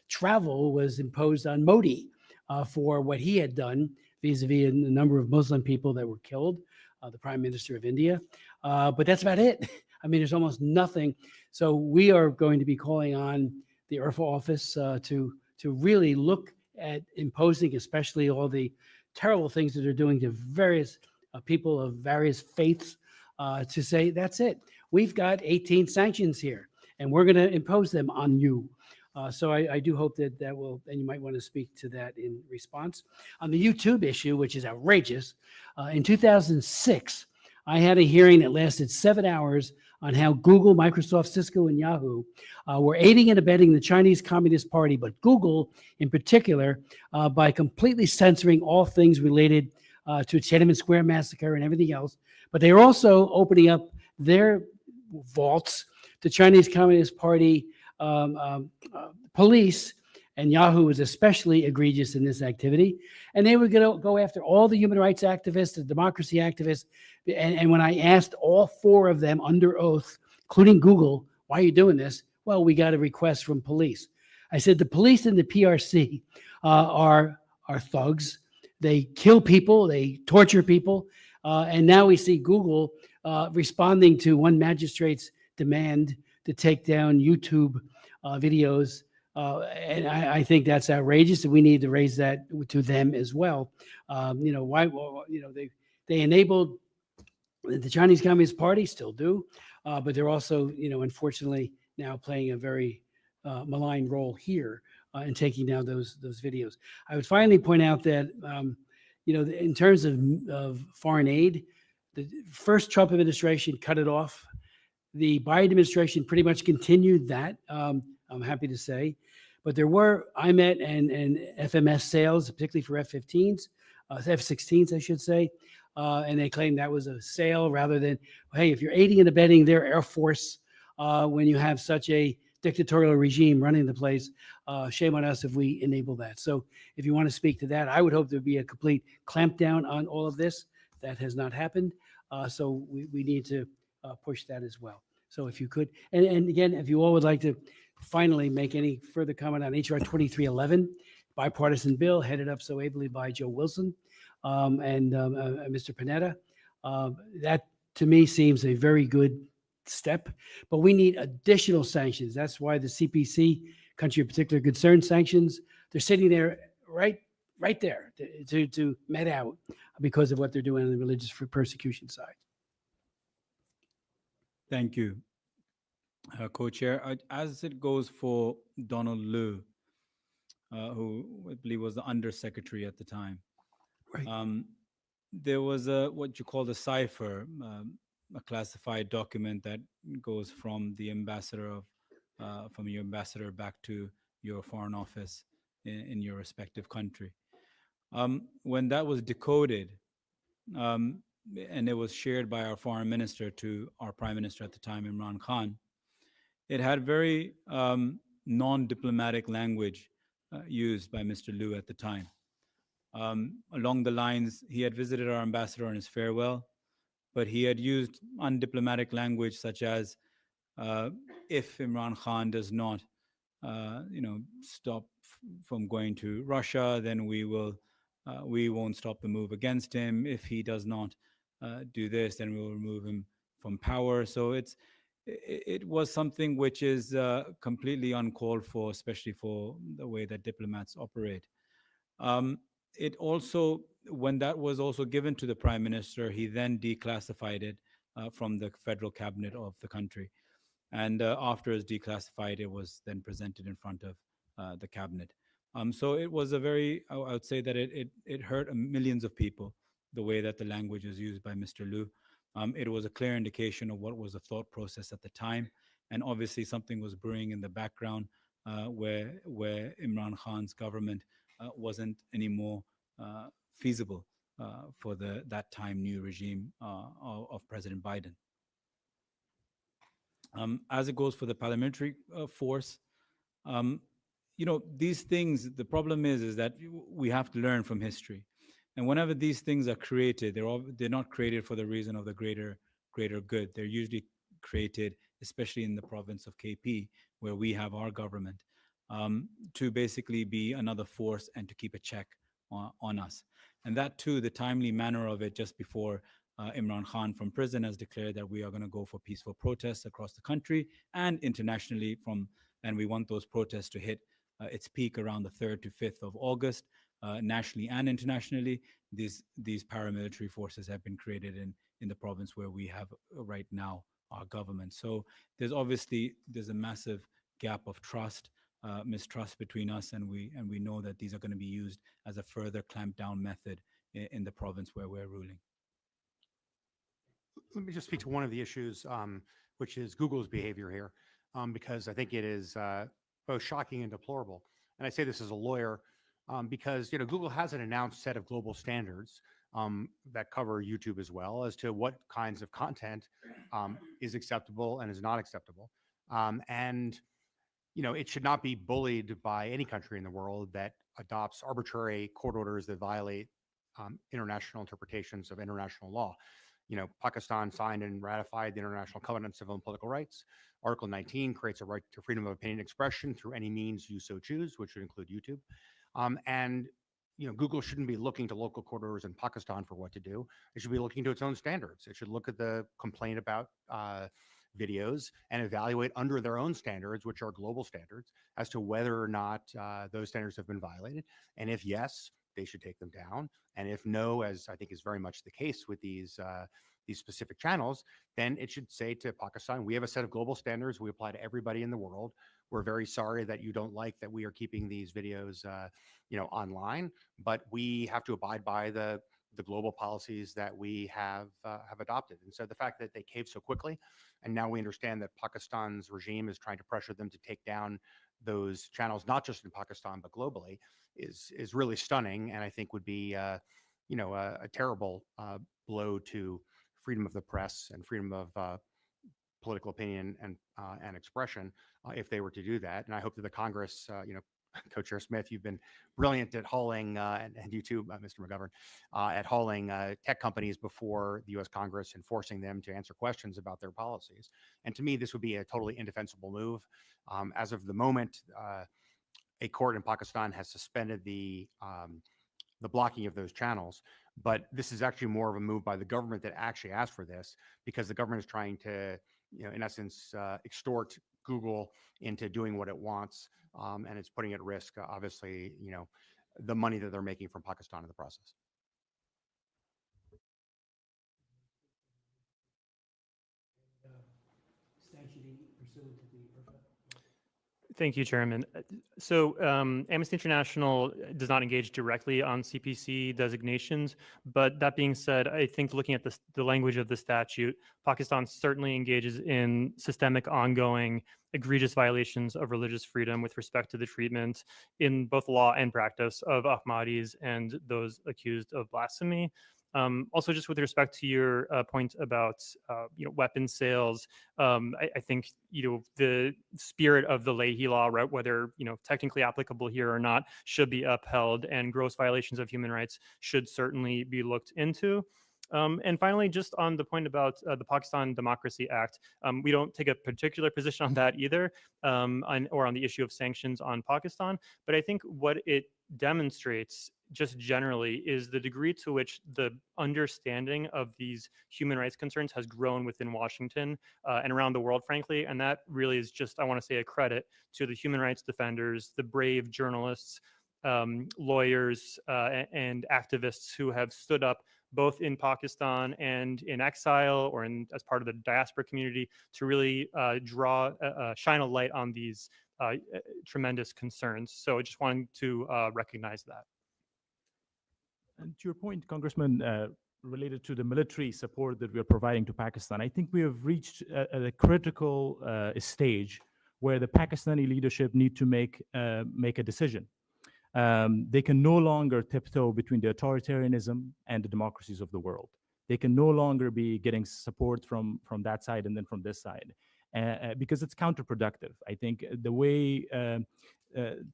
travel was imposed on Modi for what he had done vis-a-vis a number of Muslim people that were killed, the Prime Minister of India. But that's about it. I mean, there's almost nothing. So we are going to be calling on the IRFA office to really look at imposing, especially all the terrible things that they're doing to various people of various faiths, to say, that's it. We've got 18 sanctions here, and we're going to impose them on you. So I do hope that will, and you might want to speak to that in response. On the YouTube issue, which is outrageous, in 2006, I had a hearing that lasted 7 hours on how Google, Microsoft, Cisco, and Yahoo were aiding and abetting the Chinese Communist Party, but Google in particular, by completely censoring all things related to Tiananmen Square massacre and everything else. But they're also opening up their vaults to Chinese Communist Party police, and Yahoo was especially egregious in this activity. And they were going to go after all the human rights activists, the democracy activists. And when I asked all 4 of them under oath, including Google, why are you doing this? Well, we got a request from police. I said, the police and the PRC are thugs. They kill people, they torture people. And now we see Google responding to one magistrate's demand to take down YouTube videos. And I think that's outrageous, and we need to raise that to them as well. Why? They enabled the Chinese Communist Party, still do, but they're also, unfortunately, now playing a very malign role here in taking down those videos. I would finally point out that in terms of foreign aid, the first Trump administration cut it off. The Biden administration pretty much continued that, I'm happy to say. But there were IMET and FMS sales, particularly for F-15s, F-16s, I should say. And they claimed that was a sale rather than, hey, if you're aiding and abetting their Air Force when you have such a dictatorial regime running the place, shame on us if we enable that. So if you want to speak to that, I would hope there'd be a complete clampdown on all of this. That has not happened. So we need to push that as well. So if you could, and again, if you all would like to finally make any further comment on HR 2311, bipartisan bill headed up so ably by Joe Wilson and Mr. Panetta. That to me seems a very good step, but we need additional sanctions. That's why the CPC, country of particular concern sanctions, they're sitting there right there to met out because of what they're doing on the religious persecution side. Thank you, Co-Chair. As it goes for Donald Liu, who I believe was the Undersecretary at the time, Right. there was what you call the cipher, a classified document that goes from the ambassador from your ambassador back to your foreign office in your respective country. When that was decoded, and it was shared by our foreign minister to our prime minister at the time, Imran Khan, it had very non-diplomatic language used by Mr. Liu at the time. Along the lines, he had visited our ambassador on his farewell, but he had used undiplomatic language such as, if Imran Khan does not, stop from going to Russia, then we won't stop the move against him. If he does not do this, then we will remove him from power. So it was something which is completely uncalled for, especially for the way that diplomats operate. It also, when that was also given to the prime minister, he then declassified it from the federal cabinet of the country. And after it's declassified, it was then presented in front of the cabinet. So it was a very, I would say that it hurt millions of people, the way that the language was used by Mr. Liu. It was a clear indication of what was the thought process at the time. And obviously something was brewing in the background where Imran Khan's government wasn't anymore feasible for that time new regime of President Biden. As it goes for the parliamentary force, these things, the problem is that we have to learn from history. And whenever these things are created, they're not created for the reason of the greater good. They're usually created, especially in the province of KP, where we have our government, to basically be another force and to keep a check on us. And that too, the timely manner of it just before Imran Khan from prison has declared that we are going to go for peaceful protests across the country and internationally and we want those protests to hit its peak around the 3rd to 5th of August, nationally and internationally. These paramilitary forces have been created in the province where we have right now our government. So there's a massive gap of trust, mistrust between us, and we know that these are going to be used as a further clampdown method in the province where we're ruling. Let me just speak to one of the issues, which is Google's behavior here, because I think it is both shocking and deplorable. And I say this as a lawyer because Google has an announced set of global standards that cover YouTube as well as to what kinds of content is acceptable and is not acceptable. And it should not be bullied by any country in the world that adopts arbitrary court orders that violate international interpretations of international law. Pakistan signed and ratified the International Covenant on Civil and Political Rights. Article 19 creates a right to freedom of opinion expression through any means you so choose, which would include YouTube. And Google shouldn't be looking to local court orders in Pakistan for what to do. It should be looking to its own standards. It should look at the complaint about videos and evaluate under their own standards, which are global standards, as to whether or not those standards have been violated. And if yes, they should take them down. And if no, as I think is very much the case with these specific channels, then it should say to Pakistan, we have a set of global standards we apply to everybody in the world. We're very sorry that you don't like that we are keeping these videos online, but we have to abide by the global policies that we have adopted. And so the fact that they caved so quickly, and now we understand that Pakistan's regime is trying to pressure them to take down those channels, not just in Pakistan, but globally, is really stunning, and I think would be a terrible blow to freedom of the press and freedom of political opinion and expression if they were to do that. And I hope that the Congress, Co-Chair Smith, you've been brilliant at hauling, and you too, Mr. McGovern, at hauling tech companies before the U.S. Congress and forcing them to answer questions about their policies. And to me, this would be a totally indefensible move. As of the moment, a court in Pakistan has suspended the blocking of those channels, but this is actually more of a move by the government that actually asked for this, because the government is trying to, in essence, extort Google into doing what it wants, and it's putting at risk, obviously, the money that they're making from Pakistan in the process. Sanctioning pursuant to the IRFA. Thank you, Chairman. So Amnesty International does not engage directly on CPC designations, but that being said, I think looking at the language of the statute, Pakistan certainly engages in systemic, ongoing, egregious violations of religious freedom with respect to the treatment in both law and practice of Ahmadis and those accused of blasphemy. Also, just with respect to your point about weapon sales, I think the spirit of the Leahy Law, right, whether technically applicable here or not, should be upheld, and gross violations of human rights should certainly be looked into. And finally, just on the point about the Pakistan Democracy Act, we don't take a particular position on that either, or on the issue of sanctions on Pakistan. But I think what it demonstrates just generally is the degree to which the understanding of these human rights concerns has grown within Washington and around the world, frankly. And that really is just, I want to say, a credit to the human rights defenders, the brave journalists, lawyers, and activists who have stood up both in Pakistan and in exile or as part of the diaspora community to really shine a light on these tremendous concerns. So I just wanted to recognize that. And to your point, Congressman, related to the military support that we are providing to Pakistan, I think we have reached a critical stage where the Pakistani leadership need to make a decision. They can no longer tiptoe between the authoritarianism and the democracies of the world. They can no longer be getting support from that side and then from this side, because it's counterproductive. I think the way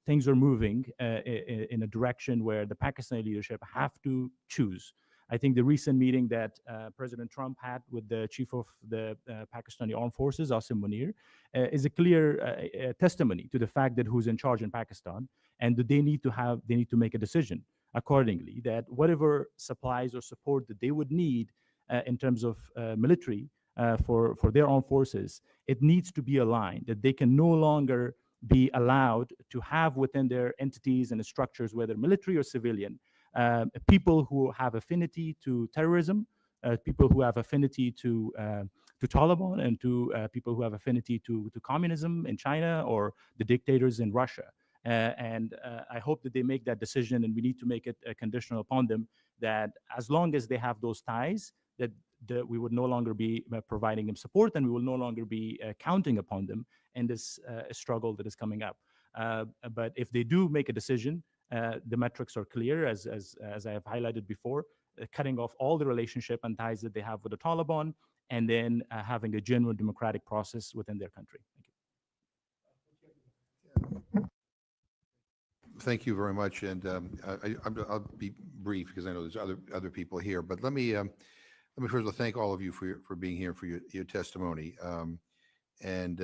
things are moving in a direction where the Pakistani leadership have to choose. I think the recent meeting that President Trump had with the chief of the Pakistani Armed Forces, Asim Munir, is a clear testimony to the fact that who's in charge in Pakistan, and that they need to make a decision accordingly, that whatever supplies or support that they would need in terms of military for their armed forces, it needs to be aligned, that they can no longer be allowed to have within their entities and structures, whether military or civilian, people who have affinity to terrorism, people who have affinity to Taliban, and to people who have affinity to communism in China or the dictators in Russia. And I hope that they make that decision, and we need to make it conditional upon them that as long as they have those ties, that we would no longer be providing them support, and we will no longer be counting upon them in this struggle that is coming up. But if they do make a decision, the metrics are clear, as I have highlighted before. cutting off all the relationship and ties that they have with the Taliban, and then having a genuine democratic process within their country. Thank you. Thank you very much, and I'll be brief because I know there's other people here. But let me first of all thank all of you for being here for your testimony. And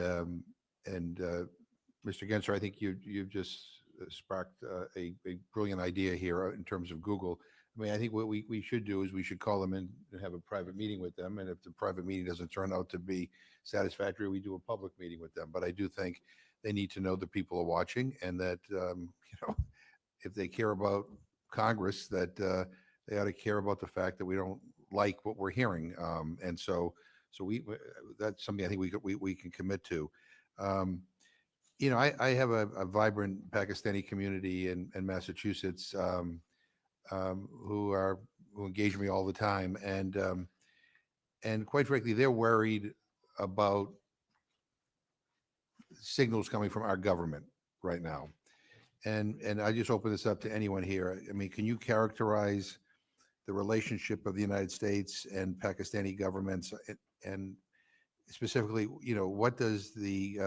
Mr. Genser, I think you've just sparked a brilliant idea here in terms of Google. I mean, I think what we should do is we should call them in and have a private meeting with them. And if the private meeting doesn't turn out to be satisfactory, we do a public meeting with them. But I do think they need to know that people are watching, and that if they care about Congress, that they ought to care about the fact that we don't like what we're hearing. And so we that's something I think we can commit to. I have a vibrant Pakistani community in Massachusetts who engage me all the time, and quite frankly, they're worried about signals coming from our government right now. And I just open this up to anyone here. I mean, can you characterize the relationship of the United States and Pakistani governments, and specifically, what does the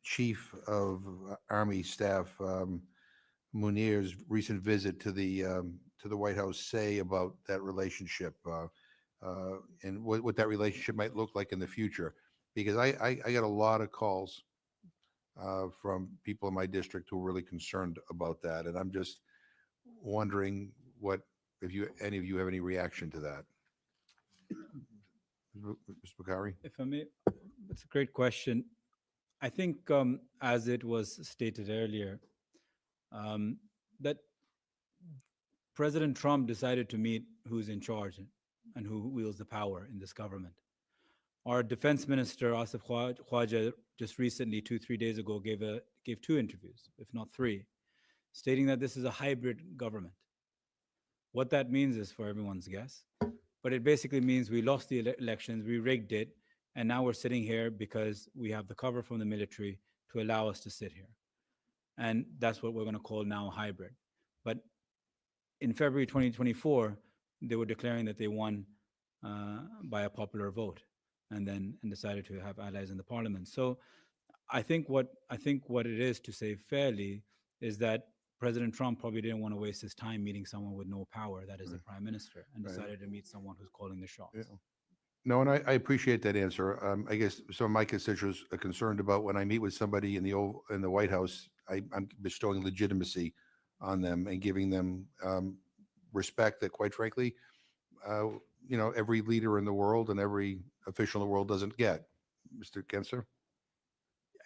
Chief of Army Staff Munir's recent visit to the White House say about that relationship, and what that relationship might look like in the future? Because I get a lot of calls from people in my district who are really concerned about that, and I'm just wondering if any of you have any reaction to that. Mr. Bukhari? If I may, that's a great question. I think, as it was stated earlier, that President Trump decided to meet who's in charge and who wields the power in this government. Our defense minister, Asif Khwaja, just recently, 2-3 days ago, gave 2 interviews, if not 3, stating that this is a hybrid government. What that means is for everyone's guess, but it basically means we lost the elections, we rigged it, and now we're sitting here because we have the cover from the military to allow us to sit here. And that's what we're going to call now hybrid. But in February 2024, they were declaring that they won by a popular vote, and decided to have allies in the parliament. So I think what it is, to say fairly, is that President Trump probably didn't want to waste his time meeting someone with no power, that is the prime minister, and decided to meet someone who's calling the shots. Yeah. No, and I appreciate that answer. I guess some of my constituents are concerned about when I meet with somebody in the White House, I'm bestowing legitimacy on them and giving them respect that, quite frankly, every leader in the world and every official in the world doesn't get. Mr. Genser?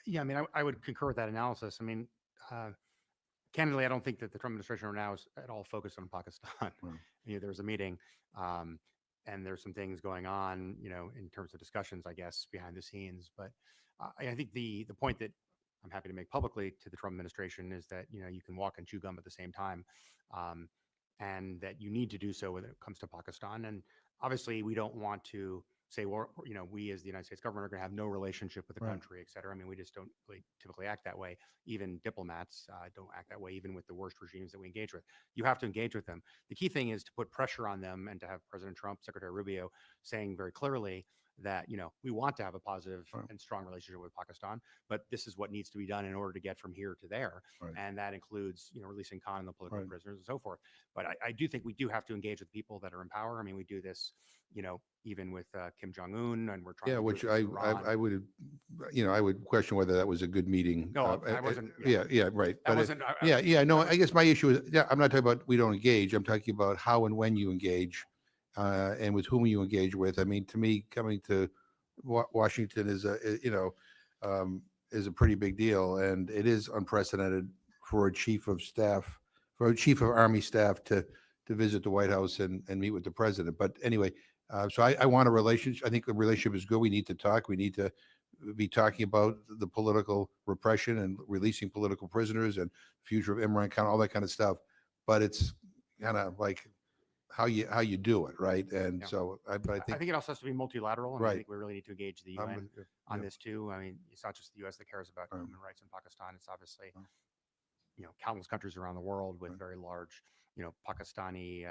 Yeah, I mean, I would concur with that analysis. I mean, candidly, I don't think that the Trump administration right now is at all focused on Pakistan. There was a meeting, and there's some things going on, in terms of discussions, I guess, behind the scenes. But I think the point that I'm happy to make publicly to the Trump administration is that, you can walk and chew gum at the same time, and that you need to do so when it comes to Pakistan. And obviously, we don't want to say, well, we as the United States government are going to have no relationship with the country, et cetera. I mean, we just don't really typically act that way. Even diplomats don't act that way, even with the worst regimes that we engage with. You have to engage with them. The key thing is to put pressure on them, and to have President Trump, Secretary Rubio saying very clearly that, we want to have a positive and strong relationship with Pakistan, but this is what needs to be done in order to get from here to there. And that includes, releasing Khan and the political prisoners and so forth. But I do think we do have to engage with people that are in power. I mean, we do this, even with Kim Jong-un, and we're trying to Which do it with Iran. I would, I would question whether that was a good meeting. No, I wasn't. Yeah, right. That But wasn't. no, I guess my issue is, I'm not talking about we don't engage. I'm talking about how and when you engage, and with whom you engage with. I mean, to me, coming to Washington is a pretty big deal, and it is unprecedented for a chief of army staff to visit the White House and meet with the president. But anyway, so I want a relationship. I think the relationship is good. We need to talk. We need to be talking about the political repression and releasing political prisoners and future of Imran Khan, all that kind of stuff. But it's kind of like how you do it, right? And so I think it also has to be multilateral. And I think we really need to engage the UN on this too. I mean, it's not just the U.S. that cares about human rights in Pakistan. It's obviously, countless countries around the world with very large, Pakistani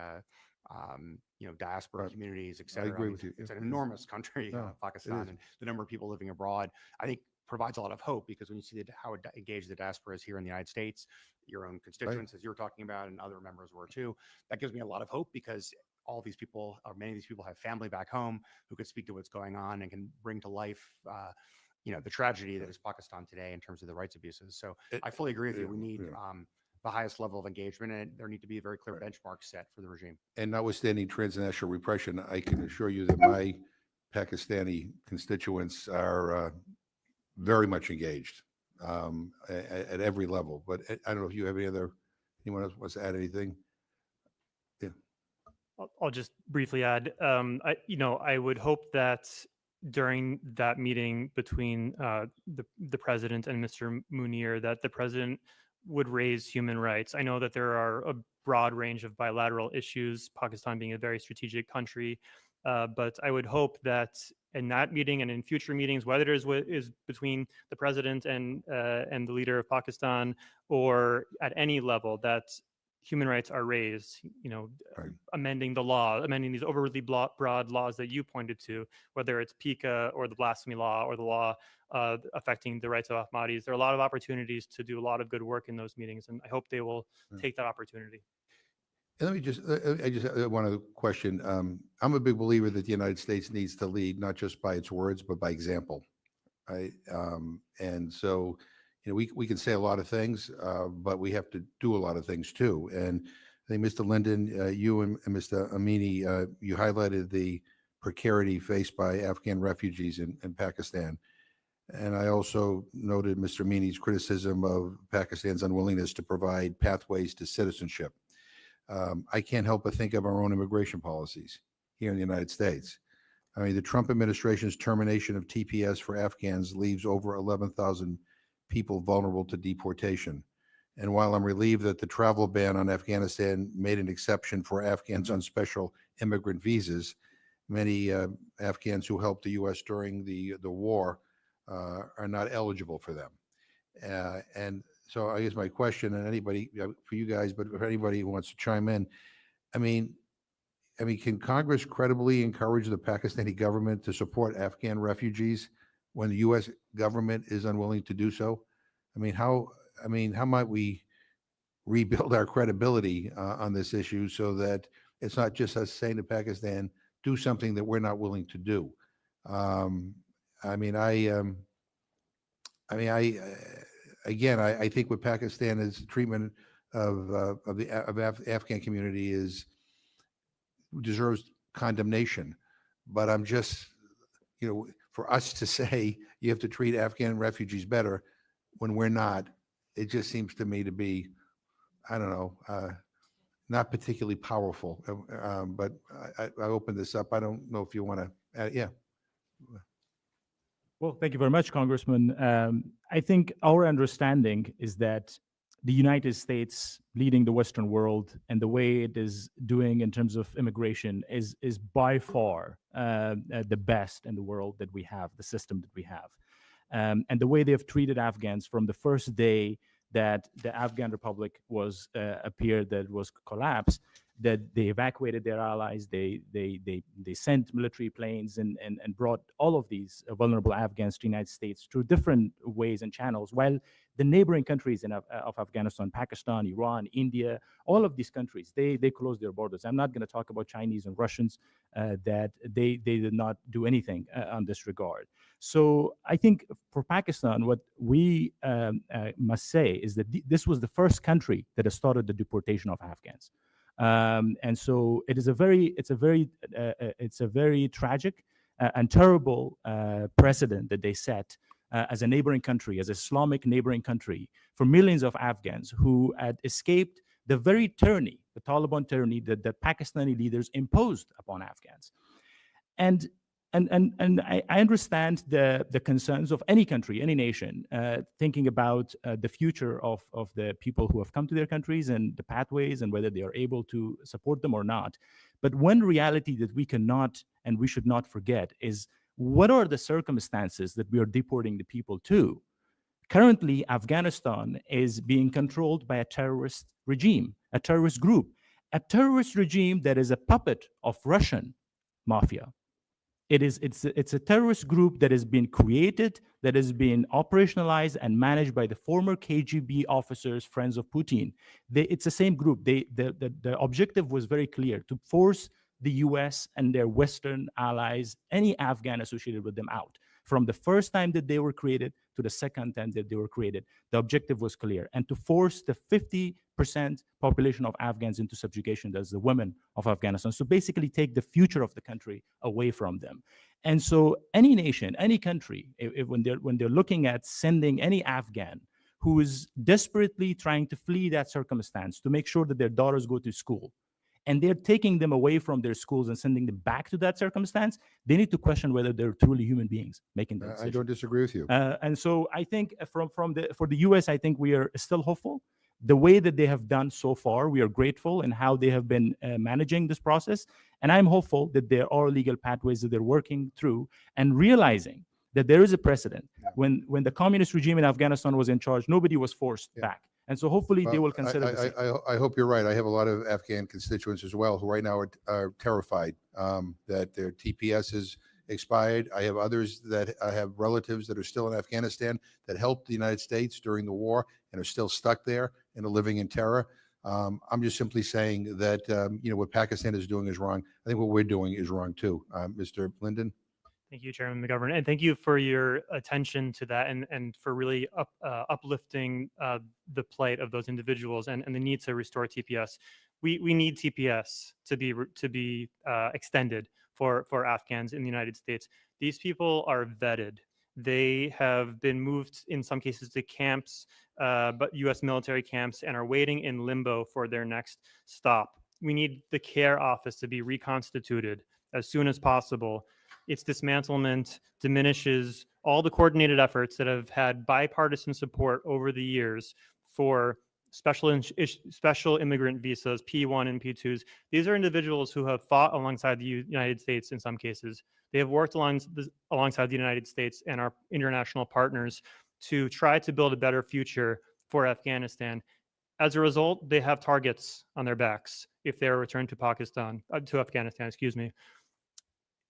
diaspora Right. communities, et I cetera. agree mean, with you. it's Yeah, an yeah. enormous country, No, it Pakistan, is. and the number of people living abroad, I think provides a lot of hope, because when you see how engaged the diaspora is here in the United States, your own constituents, as you're talking about, and other members were too, that gives me a lot of hope, because all these people, or many of these people, have family back home who could speak to what's going on and can bring to life, the tragedy that is Pakistan today in terms of the rights abuses. So It- I fully agree with you. yeah, We need yeah. the highest level of engagement, and there need to be a very clear benchmark set for the regime. And notwithstanding transnational repression, I can assure you that my Pakistani constituents are very much engaged at every level. But I don't know if you have anyone else wants to add anything? Yeah. I'll just briefly add, I would hope that during that meeting between the president and Mr. Munir, that the president would raise human rights. I know that there are a broad range of bilateral issues, Pakistan being a very strategic country, but I would hope that in that meeting and in future meetings, whether it is between the president and the leader of Pakistan, or at any level, that human rights are raised, Right. amending the law, amending these overly broad laws that you pointed to, whether it's PICA or the blasphemy law or the law affecting the rights of Ahmadis. There are a lot of opportunities to do a lot of good work in those meetings, and I hope they will take that opportunity. And let me just, I just one other question. I'm a big believer that the United States needs to lead, not just by its words, but by example. And so, we can say a lot of things, but we have to do a lot of things too. And I think, Mr. Linden, you and Mr. Amini, you highlighted the precarity faced by Afghan refugees in Pakistan. And I also noted Mr. Amini's criticism of Pakistan's unwillingness to provide pathways to citizenship. I can't help but think of our own immigration policies here in the United States. I mean, the Trump administration's termination of TPS for Afghans leaves over 11,000 people vulnerable to deportation. And while I'm relieved that the travel ban on Afghanistan made an exception for Afghans on special immigrant visas, many Afghans who helped the U.S. during the war are not eligible for them. And so I guess my question, and anybody, for you guys, but if anybody who wants to chime in, I mean, can Congress credibly encourage the Pakistani government to support Afghan refugees when the U.S. government is unwilling to do so? How might we rebuild our credibility on this issue so that it's not just us saying to Pakistan, do something that we're not willing to do? I think with Pakistan's treatment of the Afghan community deserves condemnation. But I'm just, for us to say you have to treat Afghan refugees better when we're not, it just seems to me to be, I don't know, not particularly powerful. But I open this up. I don't know if you want to, yeah. Well, thank you very much, Congressman. I think our understanding is that the United States leading the Western world and the way it is doing in terms of immigration is by far the best in the world that we have, the system that we have. And the way they have treated Afghans from the first day that the Afghan Republic was appeared that was collapsed, that they evacuated their allies, they sent military planes and brought all of these vulnerable Afghans to the United States through different ways and channels, while the neighboring countries of Afghanistan, Pakistan, Iran, India, all of these countries, they closed their borders. I'm not going to talk about Chinese and Russians, that they did not do anything on this regard. So I think for Pakistan, what we must say is that this was the first country that has started the deportation of Afghans. And so it's a very tragic and terrible precedent that they set as a neighboring country, as an Islamic neighboring country, for millions of Afghans who had escaped the very tyranny, the Taliban tyranny that the Pakistani leaders imposed upon Afghans. And I understand the concerns of any country, any nation, thinking about the future of the people who have come to their countries and the pathways and whether they are able to support them or not. But one reality that we cannot and we should not forget is, what are the circumstances that we are deporting the people to? Currently, Afghanistan is being controlled by a terrorist regime, a terrorist group. a terrorist regime that is a puppet of Russian mafia. It's a terrorist group that has been created, that has been operationalized and managed by the former KGB officers, friends of Putin. It's the same group. The objective was very clear: to force the US and their Western allies, any Afghan associated with them, out. From the first time that they were created to the second time that they were created, the objective was clear: and to force the 50% population of Afghans into subjugation, that's the women of Afghanistan. So basically take the future of the country away from them. And so any nation, any country, when they're looking at sending any Afghan who is desperately trying to flee that circumstance to make sure that their daughters go to school, and they're taking them away from their schools and sending them back to that circumstance, they need to question whether they're truly human beings making that I decision. don't disagree with you. And so I think for the US, I think we are still hopeful. The way that they have done so far, we are grateful in how they have been managing this process. And I'm hopeful that there are legal pathways that they're working through and realizing that there is a precedent. Yeah. When the communist regime in Afghanistan was in charge, nobody was forced Yeah. back. And so hopefully they Well, will consider the same. I hope you're right. I have a lot of Afghan constituents as well who right now are terrified that their TPS is expired. I have others that I have relatives that are still in Afghanistan that helped the United States during the war and are still stuck there and are living in terror. I'm just simply saying that what Pakistan is doing is wrong. I think what we're doing is wrong too. Mr. Linden. Thank you, Chairman McGovern, and thank you for your attention to that and for really uplifting the plight of those individuals and the need to restore TPS. We need TPS to be extended for Afghans in the United States. These people are vetted. They have been moved in some cases to camps, but U.S. military camps, and are waiting in limbo for their next stop. We need the care office to be reconstituted as soon as possible. Its dismantlement diminishes all the coordinated efforts that have had bipartisan support over the years for special immigrant visas, P1 and P2s. These are individuals who have fought alongside the United States in some cases. They have worked alongside the United States and our international partners to try to build a better future for Afghanistan. As a result, they have targets on their backs if they are returned to Afghanistan, excuse me.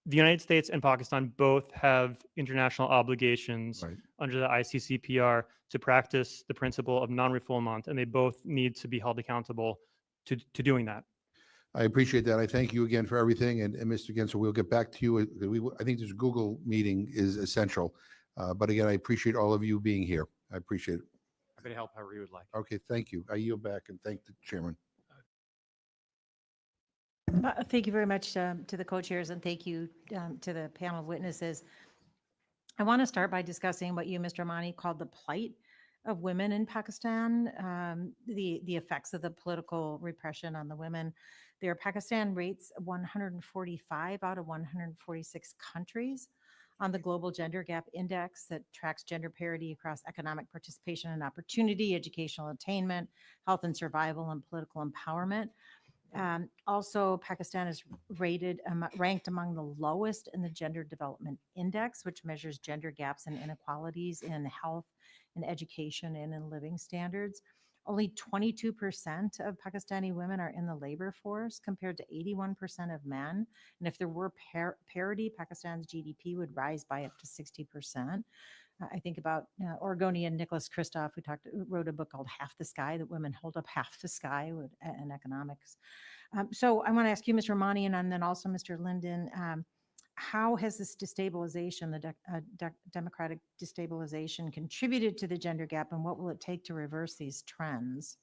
The United States and Pakistan both have international obligations under the ICCPR to practice the principle of non-refoulement, and they both need to be held accountable to doing that. I appreciate that. I thank you again for everything. And Mr. Gensler, we'll get back to you. I think this Google meeting is essential. But again, I appreciate all of you being here. I appreciate it. Happy to help however you would like. Okay, thank you. I yield back and thank the chairman. Thank you very much to the co-chairs, and thank you to the panel of witnesses. I want to start by discussing what you, Mr. Amani, called the plight of women in Pakistan, the effects of the political repression on the women. Pakistan rates 145 out of 146 countries on the Global Gender Gap Index that tracks gender parity across economic participation and opportunity, educational attainment, health and survival, and political empowerment. Also, Pakistan is ranked among the lowest in the Gender Development Index, which measures gender gaps and inequalities in health, in education, and in living standards. Only 22% of Pakistani women are in the labor force compared to 81% of men. And if there were parity, Pakistan's GDP would rise by up to 60%. I think about Oregonian Nicholas Kristof, who wrote a book called Half the Sky, that women hold up half the sky in economics. So I want to ask you, Mr. Amani, and then also Mr. Linden, how has this destabilization, the democratic destabilization, contributed to the gender gap, and what will it take to reverse these trends?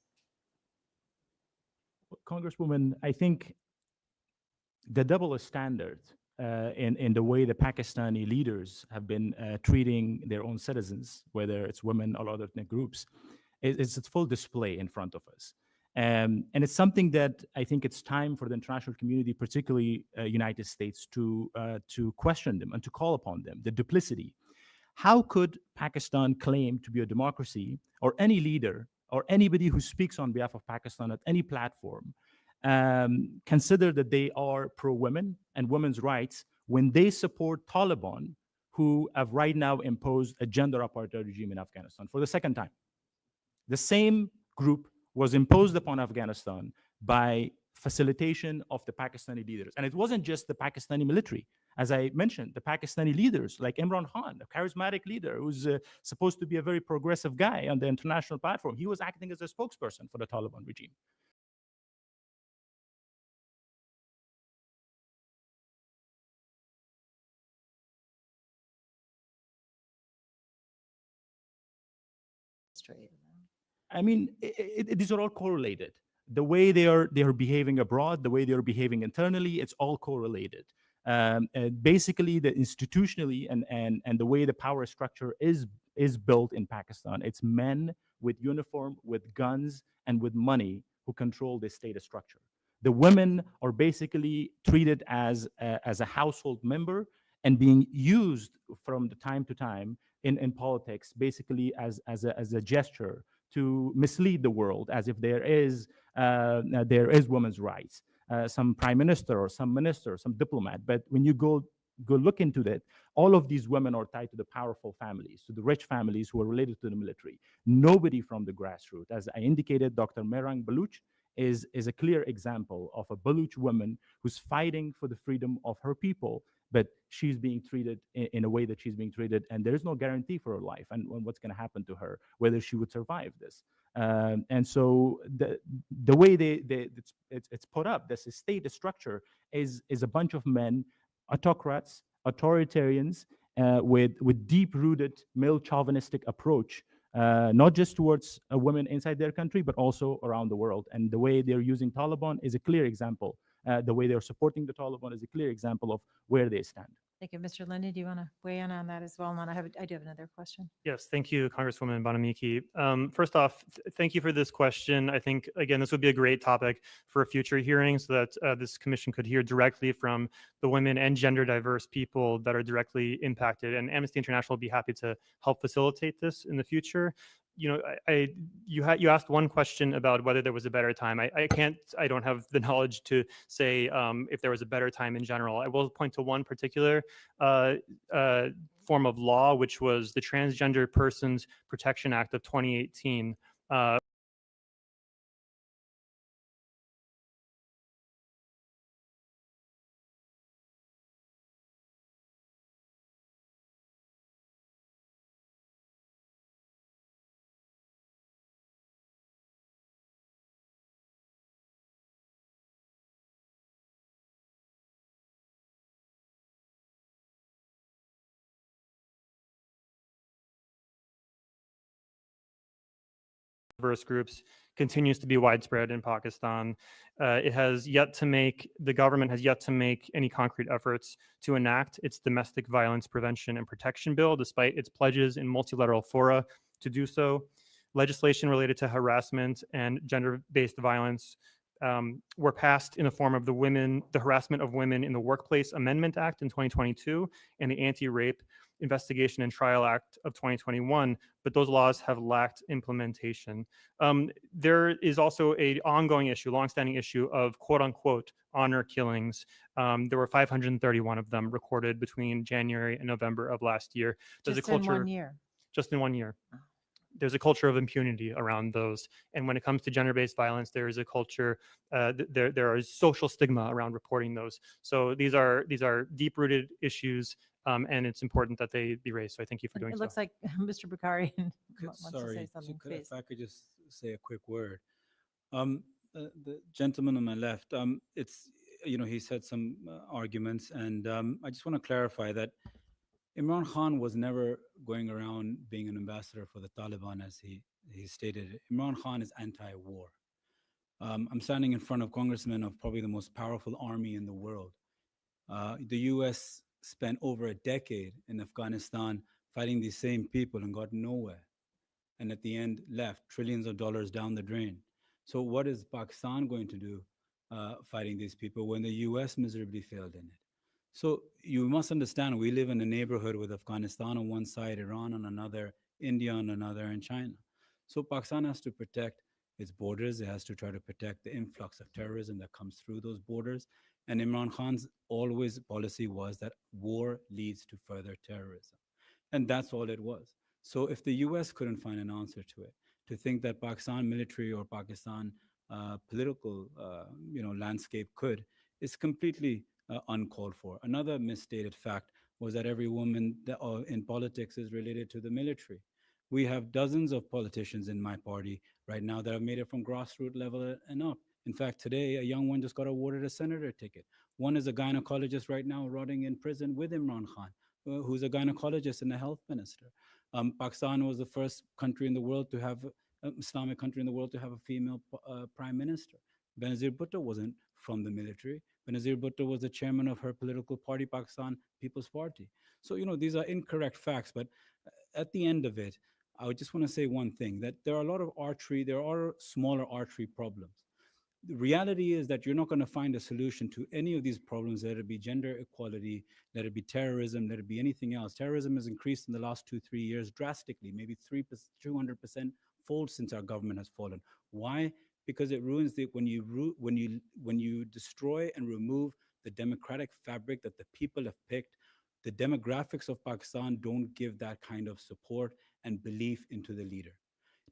Congresswoman, I think the double standard in the way the Pakistani leaders have been treating their own citizens, whether it's women or other ethnic groups, is its full display in front of us. And it's something that I think it's time for the international community, particularly United States, to question them and to call upon them, the duplicity. How could Pakistan claim to be a democracy, or any leader or anybody who speaks on behalf of Pakistan at any platform consider that they are pro-women and women's rights when they support Taliban, who have right now imposed a gender apartheid regime in Afghanistan for the second time? The same group was imposed upon Afghanistan by facilitation of the Pakistani leaders. And it wasn't just the Pakistani military. As I mentioned, the Pakistani leaders like Imran Khan, a charismatic leader who's supposed to be a very progressive guy on the international platform, he was acting as a spokesperson for the Taliban regime. Straight. I mean, these are all correlated. The way they are behaving abroad, the way they are behaving internally, it's all correlated. And basically, the institutionally and the way the power structure is built in Pakistan, it's men with uniform, with guns, and with money who control this state structure. The women are basically treated as a household member and being used from the time to time in politics, basically as a gesture to mislead the world, as if there is women's rights, some prime minister or some minister, some diplomat. But when you go look into that, all of these women are tied to the powerful families, to the rich families who are related to the military. Nobody from the grassroots. As I indicated, Dr. Mehrang Baluch is a clear example of a Baluch woman who's fighting for the freedom of her people, but she's being treated in a way that she's being treated, and there's no guarantee for her life and what's going to happen to her, whether she would survive this. And so the way it's put up, this state structure is a bunch of men, autocrats, authoritarians, with deep-rooted male chauvinistic approach, not just towards women inside their country, but also around the world. And the way they're using Taliban is a clear example. The way they're supporting the Taliban is a clear example of where they stand. Thank you. Mr. Linda, do you want to weigh in on that as well? And then I do have another question. Yes, thank you, Congresswoman Bonamiki. First off, thank you for this question. I think, again, this would be a great topic for a future hearing so that this commission could hear directly from the women and gender diverse people that are directly impacted. And Amnesty International will be happy to help facilitate this in the future. You know, you asked one question about whether there was a better time. I don't have the knowledge to say if there was a better time in general. I will point to one particular form of law, which was the Transgender Persons Protection Act of 2018. Diverse groups continues to be widespread in Pakistan. The government has yet to make any concrete efforts to enact its domestic violence prevention and protection bill, despite its pledges in multilateral fora to do so. Legislation related to harassment and gender-based violence were passed in the form of the Harassment of Women in the Workplace Amendment Act in 2022 and the Anti-Rape Investigation and Trial Act of 2021, but those laws have lacked implementation. There is also an ongoing issue, longstanding issue of quote unquote honor killings. There were 531 of them recorded between January and November of last year. Just in 1 year. Just in 1 year. There's a culture of impunity around those. And when it comes to gender-based violence, there is a culture, there is social stigma around reporting those. So these are deep-rooted issues, and it's important that they be raised. So I thank you for doing so. It looks like Mr. Bukhari wants to say Sorry, something, please. if I could just say a quick word. The gentleman on my left, he said some arguments, and I just want to clarify that Imran Khan was never going around being an ambassador for the Taliban, as he stated. Imran Khan is anti-war. I'm standing in front of congressmen of probably the most powerful army in the world. The U.S. spent over a decade in Afghanistan fighting these same people and got nowhere. And at the end, left trillions of dollars down the drain. So what is Pakistan going to do fighting these people when the U.S. miserably failed in it? So you must understand, we live in a neighborhood with Afghanistan on one side, Iran on another, India on another, and China. So Pakistan has to protect its borders. It has to try to protect the influx of terrorism that comes through those borders. And Imran Khan's always policy was that war leads to further terrorism. And that's all it was. So if the US couldn't find an answer to it, to think that Pakistan military or Pakistan political landscape could, is completely uncalled for. Another misstated fact was that every woman in politics is related to the military. We have dozens of politicians in my party right now that have made it from grassroots level and up. In fact, today, a young one just got awarded a senator ticket. One is a gynecologist right now rotting in prison with Imran Khan, who's a gynecologist and a health minister. Pakistan was the first country in the world to have, Islamic country in the world to have a female prime minister. Benazir Bhutto wasn't from the military. Benazir Bhutto was the chairman of her political party, Pakistan People's Party. So, these are incorrect facts, but at the end of it, I would just want to say one thing, that there are a lot of there are smaller archery problems. The reality is that you're not going to find a solution to any of these problems, let it be gender equality, let it be terrorism, let it be anything else. Terrorism has increased in the last 2-3 years drastically, maybe 200% fold since our government has fallen. Why? Because it ruins when you destroy and remove the democratic fabric that the people have picked. The demographics of Pakistan don't give that kind of support and belief into the leader.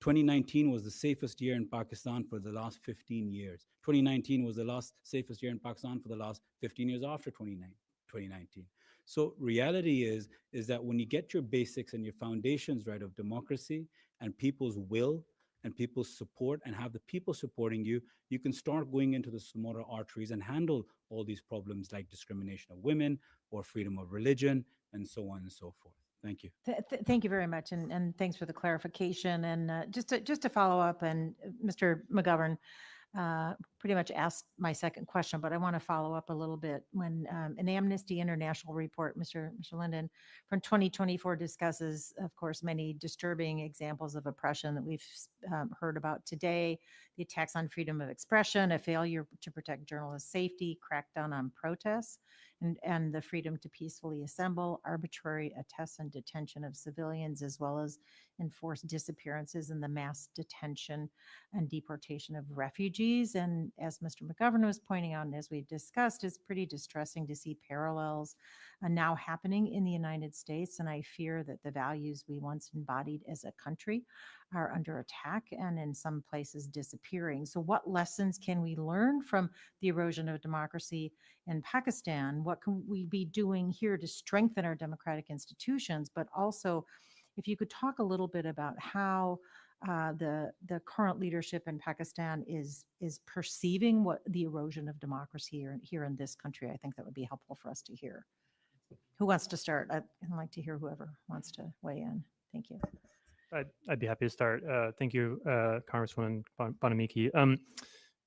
2019 was the safest year in Pakistan for the last 15 years. 2019 was the safest year in Pakistan for the last 15 years after 2019. So reality is that when you get your basics and your foundations right of democracy and people's will and people's support and have the people supporting you, you can start going into the smaller arteries and handle all these problems like discrimination of women or freedom of religion and so on and so forth. Thank you. Thank you very much, and thanks for the clarification. And just to follow up, and Mr. McGovern pretty much asked my second question, but I want to follow up a little bit. When an Amnesty International report, Mr. Linden, from 2024 discusses, of course, many disturbing examples of oppression that we've heard about today, the attacks on freedom of expression, a failure to protect journalist safety, crackdown on protests, and the freedom to peacefully assemble, arbitrary arrests and detention of civilians, as well as enforced disappearances and the mass detention and deportation of refugees. And as Mr. McGovern was pointing out, and as we've discussed, it's pretty distressing to see parallels now happening in the United States. And I fear that the values we once embodied as a country are under attack and in some places disappearing. So what lessons can we learn from the erosion of democracy in Pakistan? What can we be doing here to strengthen our democratic institutions? But also, if you could talk a little bit about how the current leadership in Pakistan is perceiving what the erosion of democracy here in this country, I think that would be helpful for us to hear. Who wants to start? I'd like to hear whoever wants to weigh in. Thank you. I'd be happy to start. Thank you, Congresswoman Bonamiki.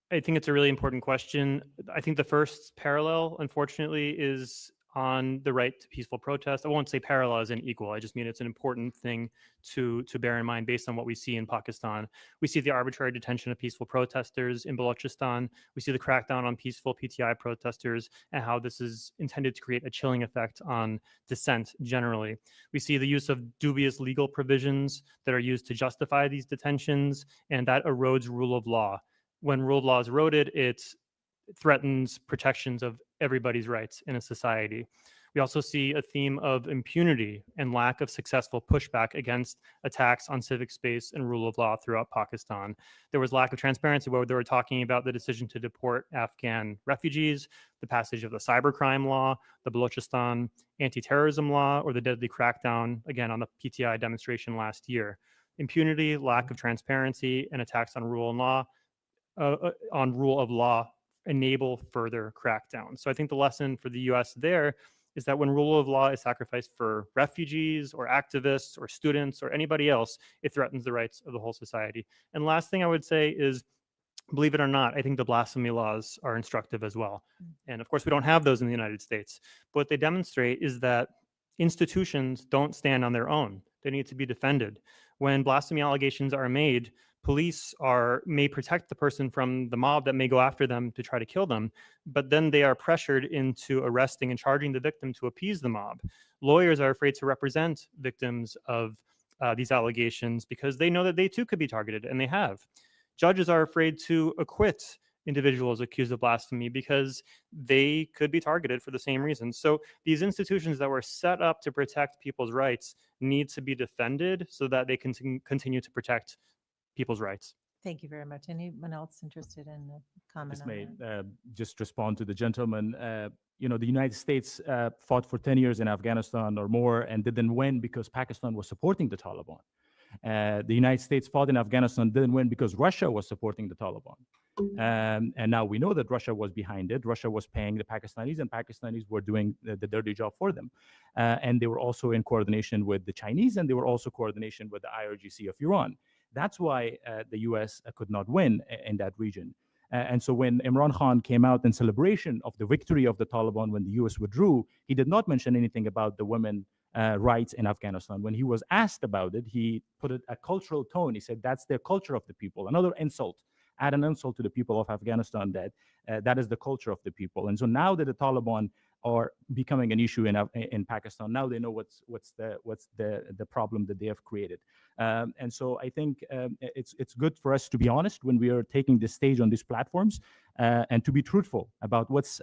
I think it's a really important question. I think the first parallel, unfortunately, is on the right to peaceful protest. I won't say parallel as in equal. I just mean it's an important thing to bear in mind based on what we see in Pakistan. We see the arbitrary detention of peaceful protesters in Balochistan. We see the crackdown on peaceful PTI protesters and how this is intended to create a chilling effect on dissent generally. We see the use of dubious legal provisions that are used to justify these detentions, and that erodes rule of law. When rule of law is eroded, it threatens protections of everybody's rights in a society. We also see a theme of impunity and lack of successful pushback against attacks on civic space and rule of law throughout Pakistan. There was lack of transparency where they were talking about the decision to deport Afghan refugees, the passage of the cybercrime law, the Balochistan anti-terrorism law, or the deadly crackdown, again, on the PTI demonstration last year. Impunity, lack of transparency, and attacks on rule of law enable further crackdowns. So I think the lesson for the US there is that when rule of law is sacrificed for refugees or activists or students or anybody else, it threatens the rights of the whole society. And last thing I would say is, believe it or not, I think the blasphemy laws are instructive as well. And of course, we don't have those in the United States. But what they demonstrate is that institutions don't stand on their own. They need to be defended. When blasphemy allegations are made, police may protect the person from the mob that may go after them to try to kill them, but then they are pressured into arresting and charging the victim to appease the mob. Lawyers are afraid to represent victims of these allegations because they know that they too could be targeted, and they have. Judges are afraid to acquit individuals accused of blasphemy because they could be targeted for the same reason. So these institutions that were set up to protect people's rights need to be defended so that they can continue to protect people's rights. Thank you very much. Anyone else interested in a comment Just on may that? just respond to the gentleman. The United States fought for 10 years in Afghanistan or more and didn't win because Pakistan was supporting the Taliban. The United States fought in Afghanistan, didn't win because Russia was supporting the Taliban. And now we know that Russia was behind it. Russia was paying the Pakistanis, and Pakistanis were doing the dirty job for them. And they were also in coordination with the Chinese, and they were also coordination with the IRGC of Iran. That's why the US could not win in that region. And so when Imran Khan came out in celebration of the victory of the Taliban when the US withdrew, he did not mention anything about the women rights in Afghanistan. When he was asked about it, he put it a cultural tone. He said, that's the culture of the people. Another insult, add an insult to the people of Afghanistan that that is the culture of the people. And so now that the Taliban are becoming an issue in Pakistan, now they know what's the problem that they have created. And so I think it's good for us to be honest when we are taking the stage on these platforms and to be truthful about what's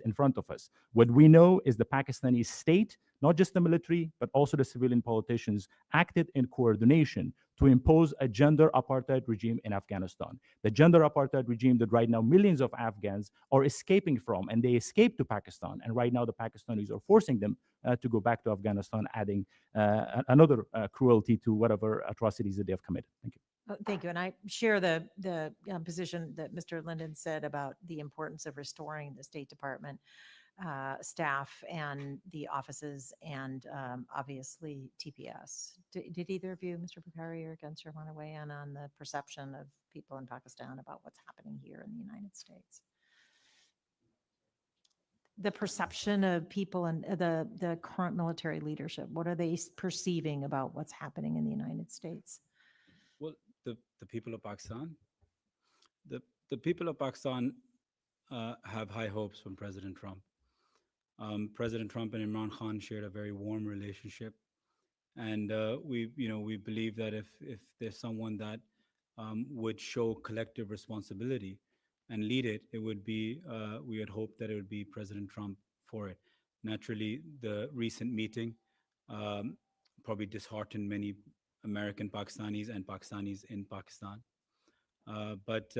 in front of us. What we know is the Pakistani state, not just the military, but also the civilian politicians, acted in coordination to impose a gender apartheid regime in Afghanistan. The gender apartheid regime that right now millions of Afghans are escaping from, and they escaped to Pakistan. And right now the Pakistanis are forcing them to go back to Afghanistan, adding another cruelty to whatever atrocities that they have committed. Thank you. Thank you. And I share the position that Mr. Linden said about the importance of restoring the State Department staff and the offices and obviously TPS. Did either of you, Mr. Bukhari or Genscher, want to weigh in on the perception of people in Pakistan about what's happening here in the United States? The perception of people and the current military leadership, what are they perceiving about what's happening in the United States? Well, the people of Pakistan, the people of Pakistan have high hopes from President Trump. President Trump and Imran Khan shared a very warm relationship, and we believe that if there's someone that would show collective responsibility and lead it, it would be we had hoped that it would be President Trump for it. Naturally, the recent meeting probably disheartened many American Pakistanis and Pakistanis in Pakistan, but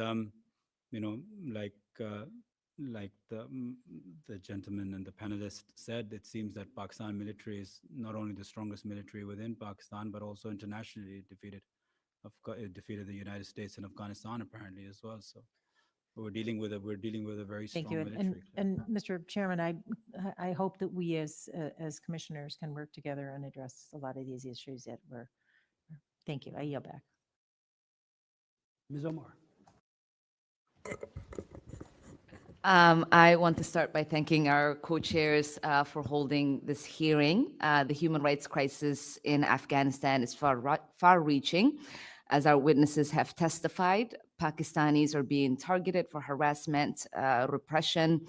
like the gentleman and the panelist said, it seems that Pakistan military is not only the strongest military within Pakistan, but also internationally it defeated the United States and Afghanistan apparently as well. So we're dealing with a very strong Thank you. military. And Mr. Chairman, I hope that we as commissioners can work together and address a lot of these issues that we're. Thank you. I yield back. Ms. Omar. I want to start by thanking our co-chairs for holding this hearing. The human rights crisis in Afghanistan is far-reaching. As our witnesses have testified, Pakistanis are being targeted for harassment, repression,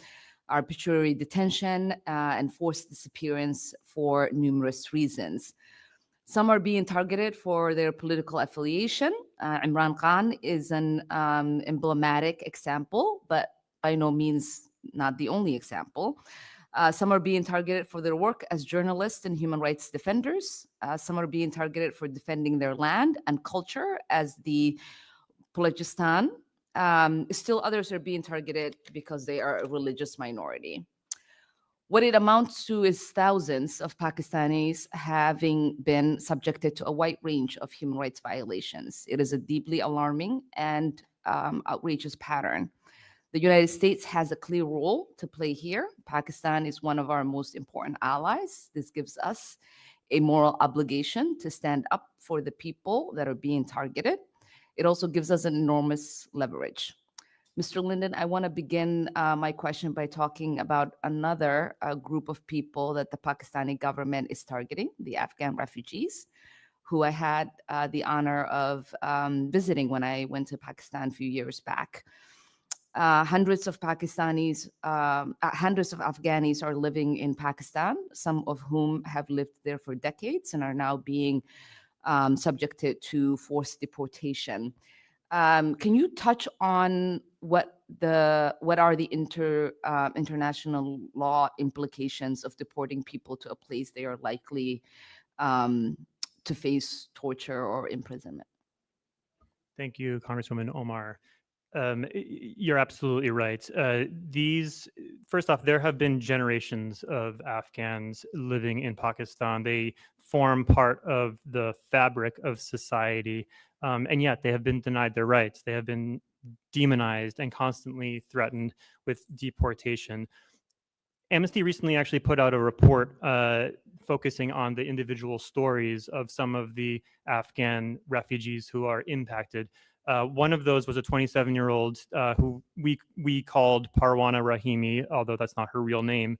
arbitrary detention, and forced disappearance for numerous reasons. Some are being targeted for their political affiliation. Imran Khan is an emblematic example, but by no means not the only example. Some are being targeted for their work as journalists and human rights defenders. Some are being targeted for defending their land and culture as the Balochistan. Still others are being targeted because they are a religious minority. What it amounts to is thousands of Pakistanis having been subjected to a wide range of human rights violations. It is a deeply alarming and outrageous pattern. The United States has a clear role to play here. Pakistan is one of our most important allies. This gives us a moral obligation to stand up for the people that are being targeted. It also gives us an enormous leverage. Mr. Linden, I want to begin my question by talking about another group of people that the Pakistani government is targeting, the Afghan refugees, who I had the honor of visiting when I went to Pakistan a few years back. Hundreds of Afghanis are living in Pakistan, some of whom have lived there for decades and are now being subjected to forced deportation. Can you touch on what are the international law implications of deporting people to a place they are likely to face torture or imprisonment? Thank you, Congresswoman Omar. You're absolutely right. First off, there have been generations of Afghans living in Pakistan. They form part of the fabric of society, and yet they have been denied their rights. They have been demonized and constantly threatened with deportation. Amnesty recently actually put out a report focusing on the individual stories of some of the Afghan refugees who are impacted. One of those was a 27-year-old who we called Parwana Rahimi, although that's not her real name.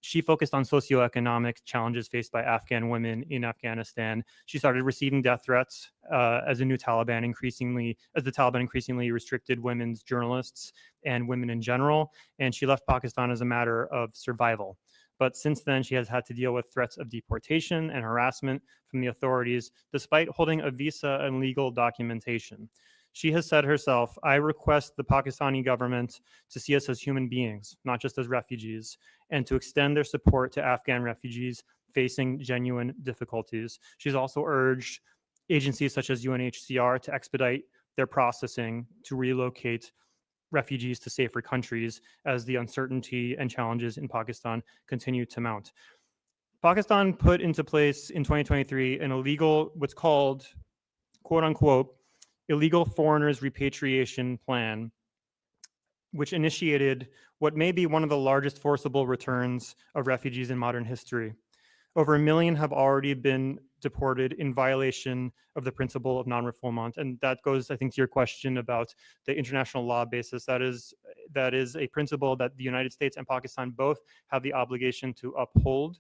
She focused on socioeconomic challenges faced by Afghan women in Afghanistan. She started receiving death threats as the Taliban increasingly restricted women's journalists and women in general. And she left Pakistan as a matter of survival. But since then, she has had to deal with threats of deportation and harassment from the authorities, despite holding a visa and legal documentation. She has said herself, "I request the Pakistani government to see us as human beings, not just as refugees, and to extend their support to Afghan refugees facing genuine difficulties." She's also urged agencies such as UNHCR to expedite their processing to relocate refugees to safer countries as the uncertainty and challenges in Pakistan continue to mount. Pakistan put into place in 2023 an illegal, what's called, quote unquote, illegal foreigners repatriation plan, which initiated what may be one of the largest forcible returns of refugees in modern history. Over 1 million have already been deported in violation of the principle of non-refoulement. And that goes, I think, to your question about the international law basis. That is a principle that the United States and Pakistan both have the obligation to uphold.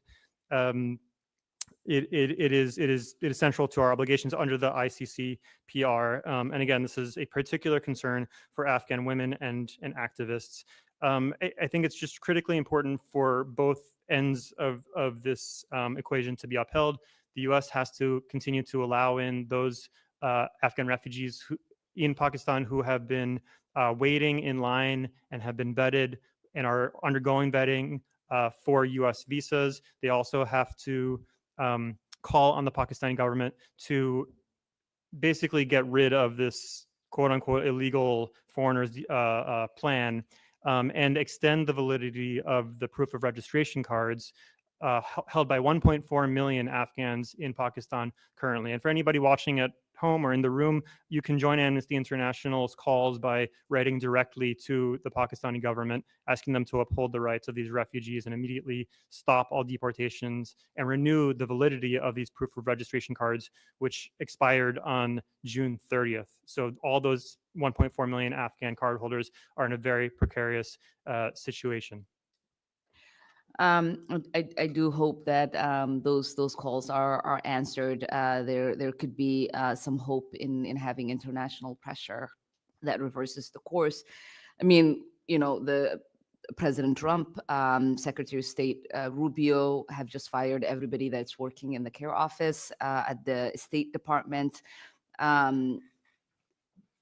It is central to our obligations under the ICCPR. And again, this is a particular concern for Afghan women and activists. I think it's just critically important for both ends of this equation to be upheld. The U.S. has to continue to allow in those Afghan refugees in Pakistan who have been waiting in line and have been vetted and are undergoing vetting for U.S. visas. They also have to call on the Pakistani government to basically get rid of this quote unquote illegal foreigners plan and extend the validity of the proof of registration cards held by 1.4 million Afghans in Pakistan currently. And for anybody watching at home or in the room, you can join Amnesty International's calls by writing directly to the Pakistani government, asking them to uphold the rights of these refugees and immediately stop all deportations and renew the validity of these proof of registration cards, which expired on June 30th. So all those 1.4 million Afghan cardholders are in a very precarious situation. I do hope that those calls are answered. There could be some hope in having international pressure that reverses the course. I mean, the President Trump, Secretary of State Rubio have just fired everybody that's working in the care office at the State Department.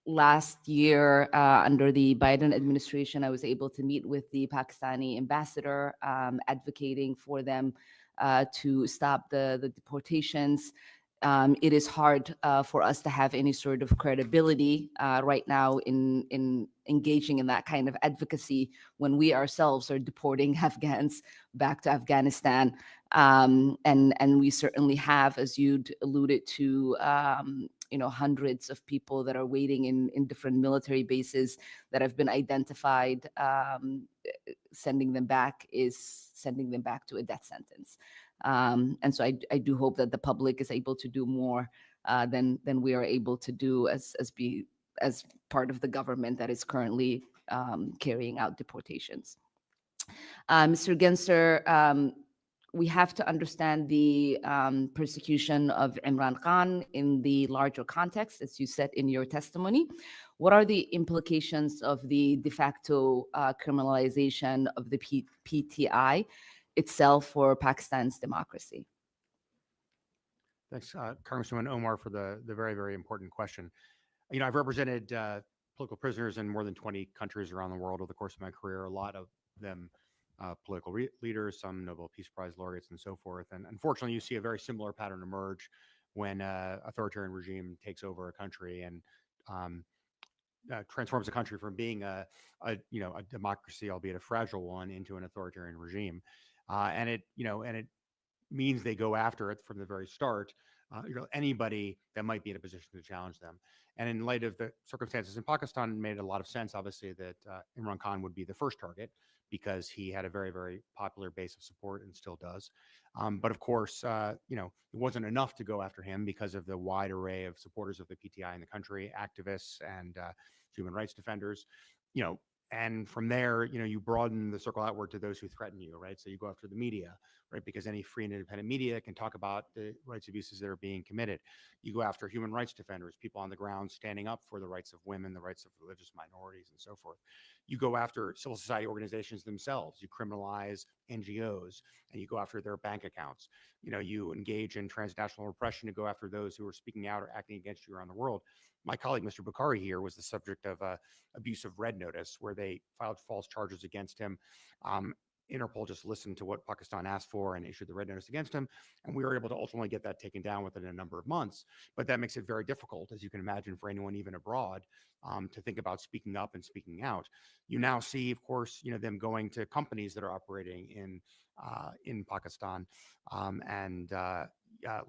Last year, under the Biden administration, I was able to meet with the Pakistani ambassador, advocating for them to stop the deportations. It is hard for us to have any sort of credibility right now in engaging in that kind of advocacy when we ourselves are deporting Afghans back to Afghanistan. And we certainly have, as you'd alluded to, hundreds of people that are waiting in different military bases that have been identified. Sending them back is sending them back to a death sentence. And so I do hope that the public is able to do more than we are able to do as part of the government that is currently carrying out deportations. Mr. Genser, we have to understand the persecution of Imran Khan in the larger context, as you said in your testimony. What are the implications of the de facto criminalization of the PTI itself for Pakistan's democracy? Thanks, Congresswoman Omar, for the very, very important question. I've represented political prisoners in more than 20 countries around the world over the course of my career, a lot of them political leaders, some Nobel Peace Prize laureates, and so forth. And unfortunately, you see a very similar pattern emerge when authoritarian regime takes over a country. And transforms the country from being a democracy, albeit a fragile one, into an authoritarian regime, and it means they go after it from the very start. Anybody that might be in a position to challenge them. And in light of the circumstances in Pakistan, it made a lot of sense, obviously, that Imran Khan would be the first target because he had a very, very popular base of support and still does. But of course, it wasn't enough to go after him because of the wide array of supporters of the PTI in the country, activists and human rights defenders. And from there, you broaden the circle outward to those who threaten you, right? So you go after the media, right? Because any free and independent media can talk about the rights abuses that are being committed. You go after human rights defenders, people on the ground standing up for the rights of women, the rights of religious minorities, and so forth. You go after civil society organizations themselves. You criminalize NGOs, and you go after their bank accounts. You engage in transnational repression to go after those who are speaking out or acting against you around the world. My colleague, Mr. Bukhari, here was the subject of abuse of red notice, where they filed false charges against him. Interpol just listened to what Pakistan asked for and issued the red notice against him. And we were able to ultimately get that taken down within a number of months. But that makes it very difficult, as you can imagine, for anyone even abroad to think about speaking up and speaking out. You now see, of course, them going to companies that are operating in Pakistan and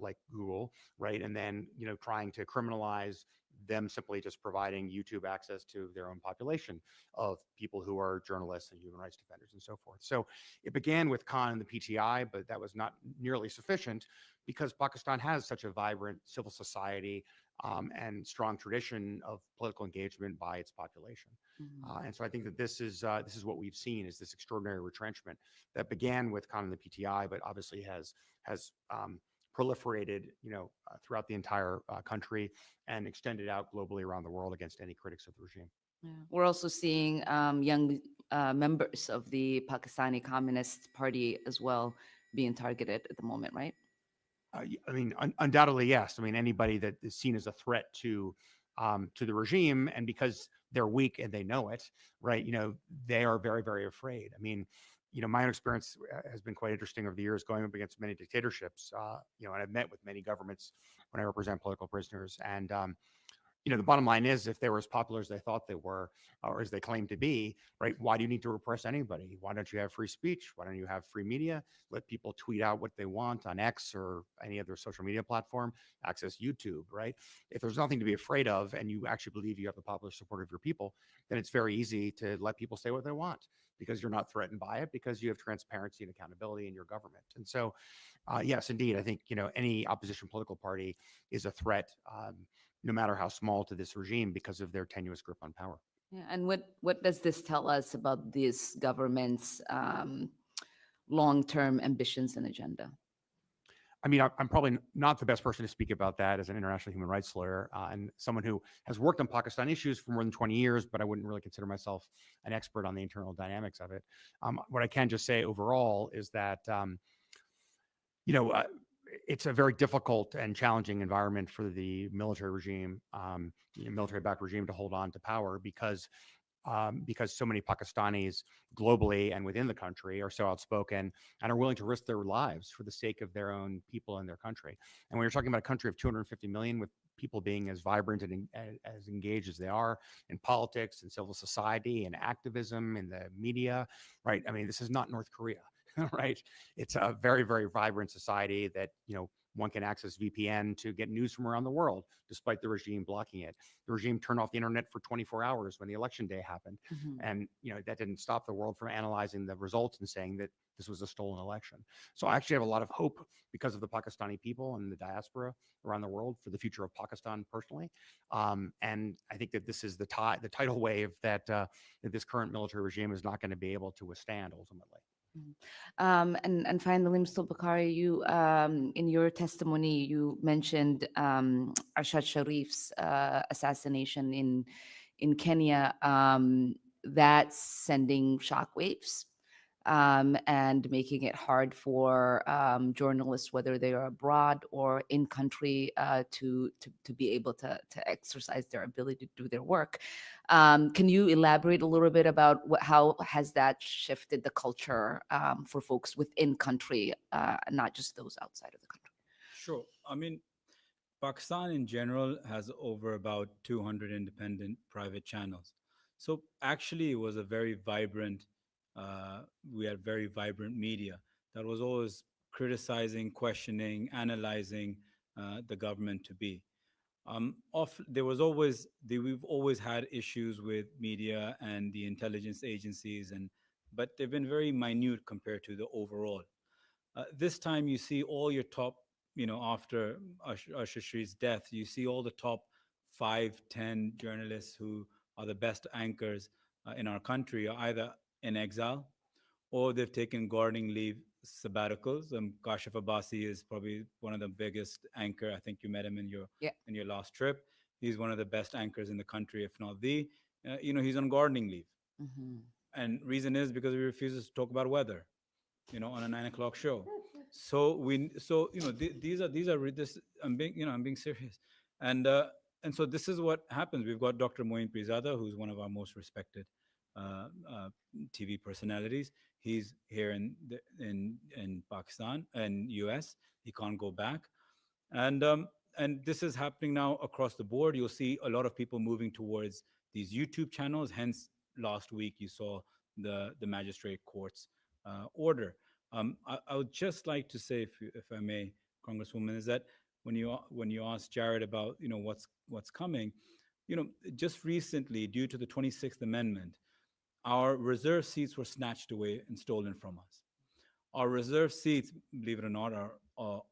like Google, right? And then, trying to criminalize them simply just providing YouTube access to their own population of people who are journalists and human rights defenders and so forth. So it began with Khan and the PTI, but that was not nearly sufficient because Pakistan has such a vibrant civil society and strong tradition of political engagement by its population. And so I think that this is what we've seen, is this extraordinary retrenchment that began with Khan and the PTI, but obviously has proliferated, throughout the entire country and extended out globally around the world against any critics of the regime. Yeah. We're also seeing young members of the Pakistani Communist Party as well being targeted at the moment, right? Undoubtedly, yes. Anybody that is seen as a threat to the regime, and because they're weak and they know it, right? They are very, very afraid. My own experience has been quite interesting over the years, going up against many dictatorships, and I've met with many governments when I represent political prisoners. And, the bottom line is, if they were as popular as they thought they were, or as they claim to be, right, why do you need to repress anybody? Why don't you have free speech? Why don't you have free media? Let people tweet out what they want on X or any other social media platform, access YouTube, right? If there's nothing to be afraid of and you actually believe you have the popular support of your people, then it's very easy to let people say what they want, because you're not threatened by it, because you have transparency and accountability in your government. And so, yes, indeed, I think, any opposition political party is a threat, no matter how small, to this regime because of their tenuous grip on power. Yeah, and what does this tell us about this government's long-term ambitions and agenda? I'm probably not the best person to speak about that as an international human rights lawyer and someone who has worked on Pakistan issues for more than 20 years, but I wouldn't really consider myself an expert on the internal dynamics of it. What I can just say overall is that, it's a very difficult and challenging environment for the military regime, military-backed regime, to hold on to power because so many Pakistanis globally and within the country are so outspoken and are willing to risk their lives for the sake of their own people and their country. And when you're talking about a country of 250 million, with people being as vibrant and as engaged as they are in politics and civil society and activism in the media, right? This is not North Korea. Right? It's a very, very vibrant society that, one can access VPN to get news from around the world, despite the regime blocking it. The regime turned off the internet for 24 hours when the election day happened. And, that didn't stop the world from analyzing the results and saying that this was a stolen election. So I actually have a lot of hope because of the Pakistani people and the diaspora around the world for the future of Pakistan personally. And I think that this is the tidal wave that this current military regime is not going to be able to withstand ultimately. And finally, Mr. Bukhari, you in your testimony you mentioned Arshad Sharif's assassination in Kenya. That's sending shockwaves and making it hard for journalists, whether they are abroad or in country, to be able to exercise their ability to do their work. Can you elaborate a little bit about how has that shifted the culture for folks within country, not just those outside of the country? Sure. Pakistan in general has over about 200 independent private channels. So actually, it was a very vibrant, we had very vibrant media that was always criticizing, questioning, analyzing the government to be. There was always, we've always had issues with media and the intelligence agencies, but they've been very minute compared to the overall. This time, you see all your top, after Usher Shree's death, you see all the top 5, 10 journalists who are the best anchors in our country are either in exile or they've taken gardening leave sabbaticals. Kashif Abbasi is probably one of the biggest anchor. I think you met him Yeah. in your last trip. He's one of the best anchors in the country, if not the. He's on gardening leave, Mhm. and reason is because he refuses to talk about weather, on a 9 o'clock show. These are this. I'm being serious, and so this is what happens. We've got Dr. Moeen Prizada, who's one of our most respected uh, uh, TV personalities. He's here in Pakistan and US. He can't go back, and this is happening now across the board. You'll see a lot of people moving towards these YouTube channels. Hence, last week you saw the magistrate court's order. I would just like to say, if I may, Congresswoman, is that when you asked Jared about what's coming, just recently, due to the 26th Amendment, our reserve seats were snatched away and stolen from us. Our reserve seats, believe it or not, are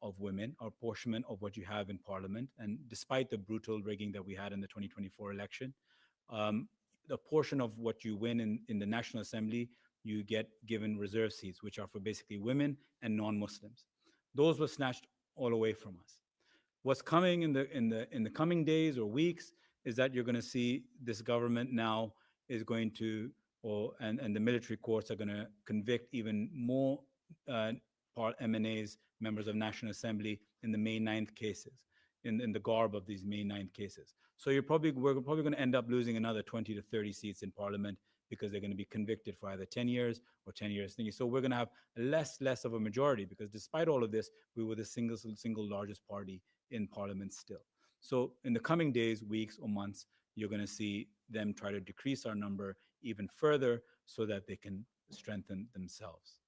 of women, are apportionment of what you have in Parliament. And despite the brutal rigging that we had in the 2024 election, the portion of what you win in the National Assembly, you get given reserve seats, which are for basically women and non-Muslims. Those were snatched all away from us. What's coming in the coming days or weeks is that you're going to see this government now is going to, and the military courts are going to convict even more uh, MNAs, members of National Assembly, in the May 9th cases, in the garb of these May 9th cases. So we're probably going to end up losing another 20 to 30 seats in Parliament because they're going to be convicted for either 10 years or 10 years thingy. So we're going to have less of a majority because despite all of this, we were the single largest party in Parliament still. So in the coming days, weeks, or months, you're going to see them try to decrease our number even further so that they can strengthen themselves.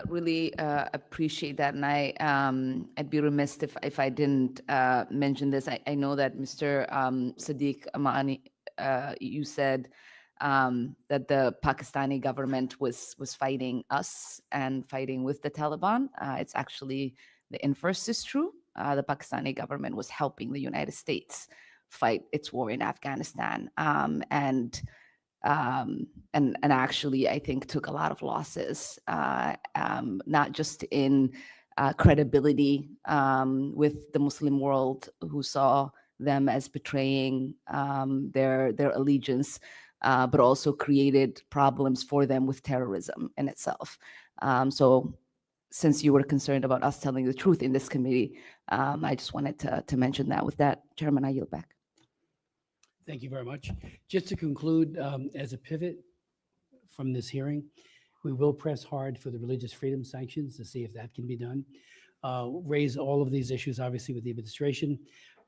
Really appreciate that, and I'd be remiss if I didn't mention this. I know that Mr. Sadiq Amani, you said that the Pakistani government was fighting us and fighting with the Taliban. It's actually the inverse is true. The Pakistani government was helping the United States fight its war in Afghanistan, and actually, I think took a lot of losses, not just in credibility with the Muslim world, who saw them as betraying their allegiance, but also created problems for them with terrorism in itself. So, since you were concerned about us telling the truth in this committee, I just wanted to mention that. With that, Chairman, I yield back. Thank you very much. Just to conclude, as a pivot from this hearing, we will press hard for the religious freedom sanctions to see if that can be done. Raise all of these issues, obviously, with the administration.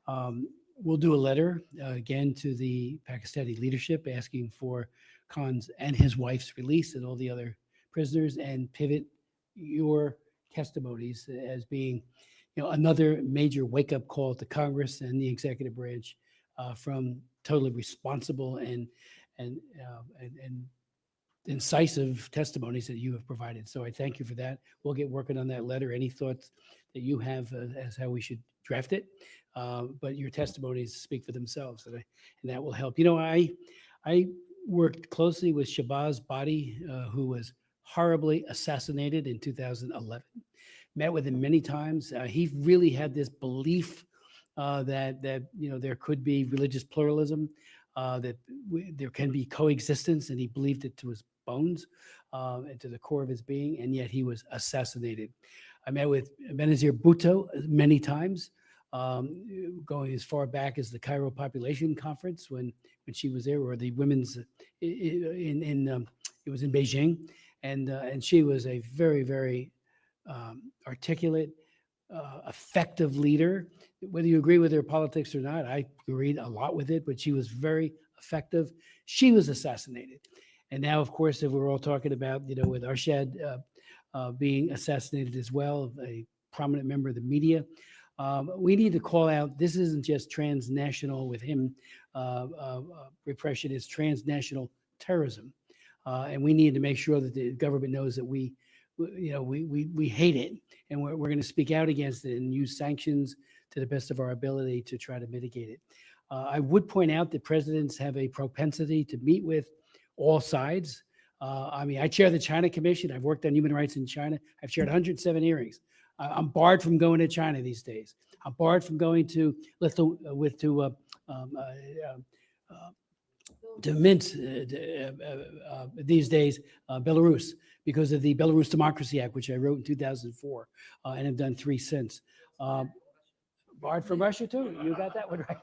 We'll do a letter again to the Pakistani leadership asking for Khan's and his wife's release and all the other prisoners, and pivot your testimonies as being, another major wake-up call to Congress and the executive branch from totally responsible and incisive testimonies that you have provided. So I thank you for that. We'll get working on that letter. Any thoughts that you have as how we should draft it? But your testimonies speak for themselves, and that will help. I worked closely with Shabazz Badi, who was horribly assassinated in 2011. Met with him many times. He really had this belief that there could be religious pluralism, that there can be coexistence, and he believed it to his bones and to the core of his being, and yet he was assassinated. I met with Benazir Bhutto many times, going as far back as the Cairo Population Conference when she was there, or the women's it was in Beijing, and she was a very, very articulate, effective leader whether you agree with her politics or not, I agreed a lot with it, but she was very effective. She was assassinated. And now, of course, if we're all talking about, with Arshad being assassinated as well, a prominent member of the media, we need to call out, this isn't just transnational with him. Repression is transnational terrorism. And we need to make sure that the government knows that we hate it, and we're going to speak out against it and use sanctions to the best of our ability to try to mitigate it. I would point out that presidents have a propensity to meet with all sides. I chair the China Commission. I've worked on human rights in China. I've chaired 107 hearings. I'm barred from going to China these days. I'm barred from going to Minsk these days, Belarus, because of the Belarus Democracy Act, which I wrote in 2004 and have done 3 since. Barred from Russia too. You got that one right.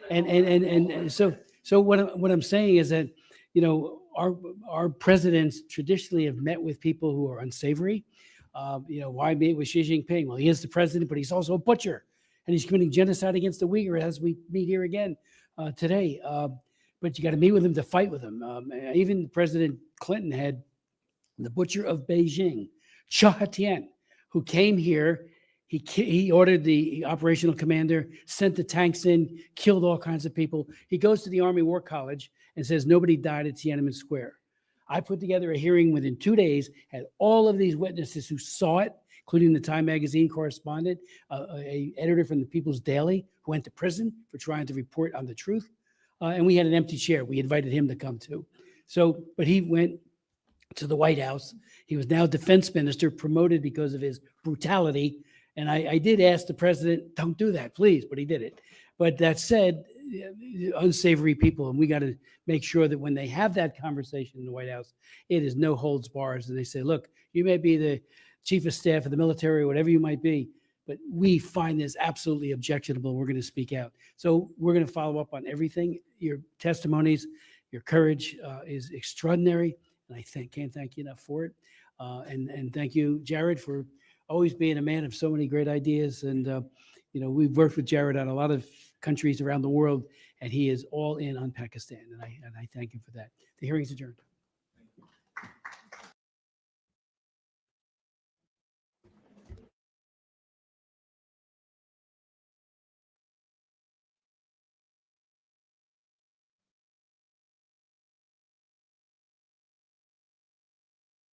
And so what I'm saying is that, our presidents traditionally have met with people who are unsavory. Why meet with Xi Jinping? Well, he is the president, but he's also a butcher, and he's committing genocide against the Uyghur as we meet here again today. But you got to meet with him to fight with him. Even President Clinton had the butcher of Beijing, Cha Haitian, who came here. He ordered the operational commander, sent the tanks in, killed all kinds of people. He goes to the Army War College and says nobody died at Tiananmen Square. I put together a hearing within 2 days, had all of these witnesses who saw it, including the Time magazine correspondent, a editor from the People's Daily who went to prison for trying to report on the truth. And we had an empty chair. We invited him to come too. But he went to the White House. He was now defense minister, promoted because of his brutality. And I did ask the president, don't do that, please, but he did it. But that said, unsavory people, and we got to make sure that when they have that conversation in the White House, it is no holds bars. And they say, look, you may be the chief of staff of the military or whatever you might be, but we find this absolutely objectionable. We're going to speak out. So we're going to follow up on everything. Your testimonies, your courage is extraordinary, and I can't thank you enough for it. And thank you, Jared, for always being a man of so many great ideas. And we've worked with Jared on a lot of countries around the world, and he is all in on Pakistan, and I thank him for that. The hearing is adjourned.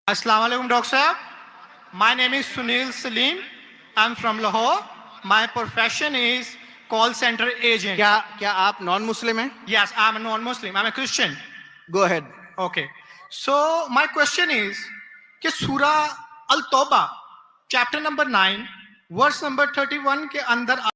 Assalamu alaikum, Dr. Sahab. My name is Sunil Salim. I'm from Lahore. My profession is call center agent. क्या आप non Muslim हैं? Yes, I'm a non-Muslim. I'm a Christian. Go ahead. Okay. So my question is कि Surah Al-Tawbah, chapter number 9, verse number 31 के अंदर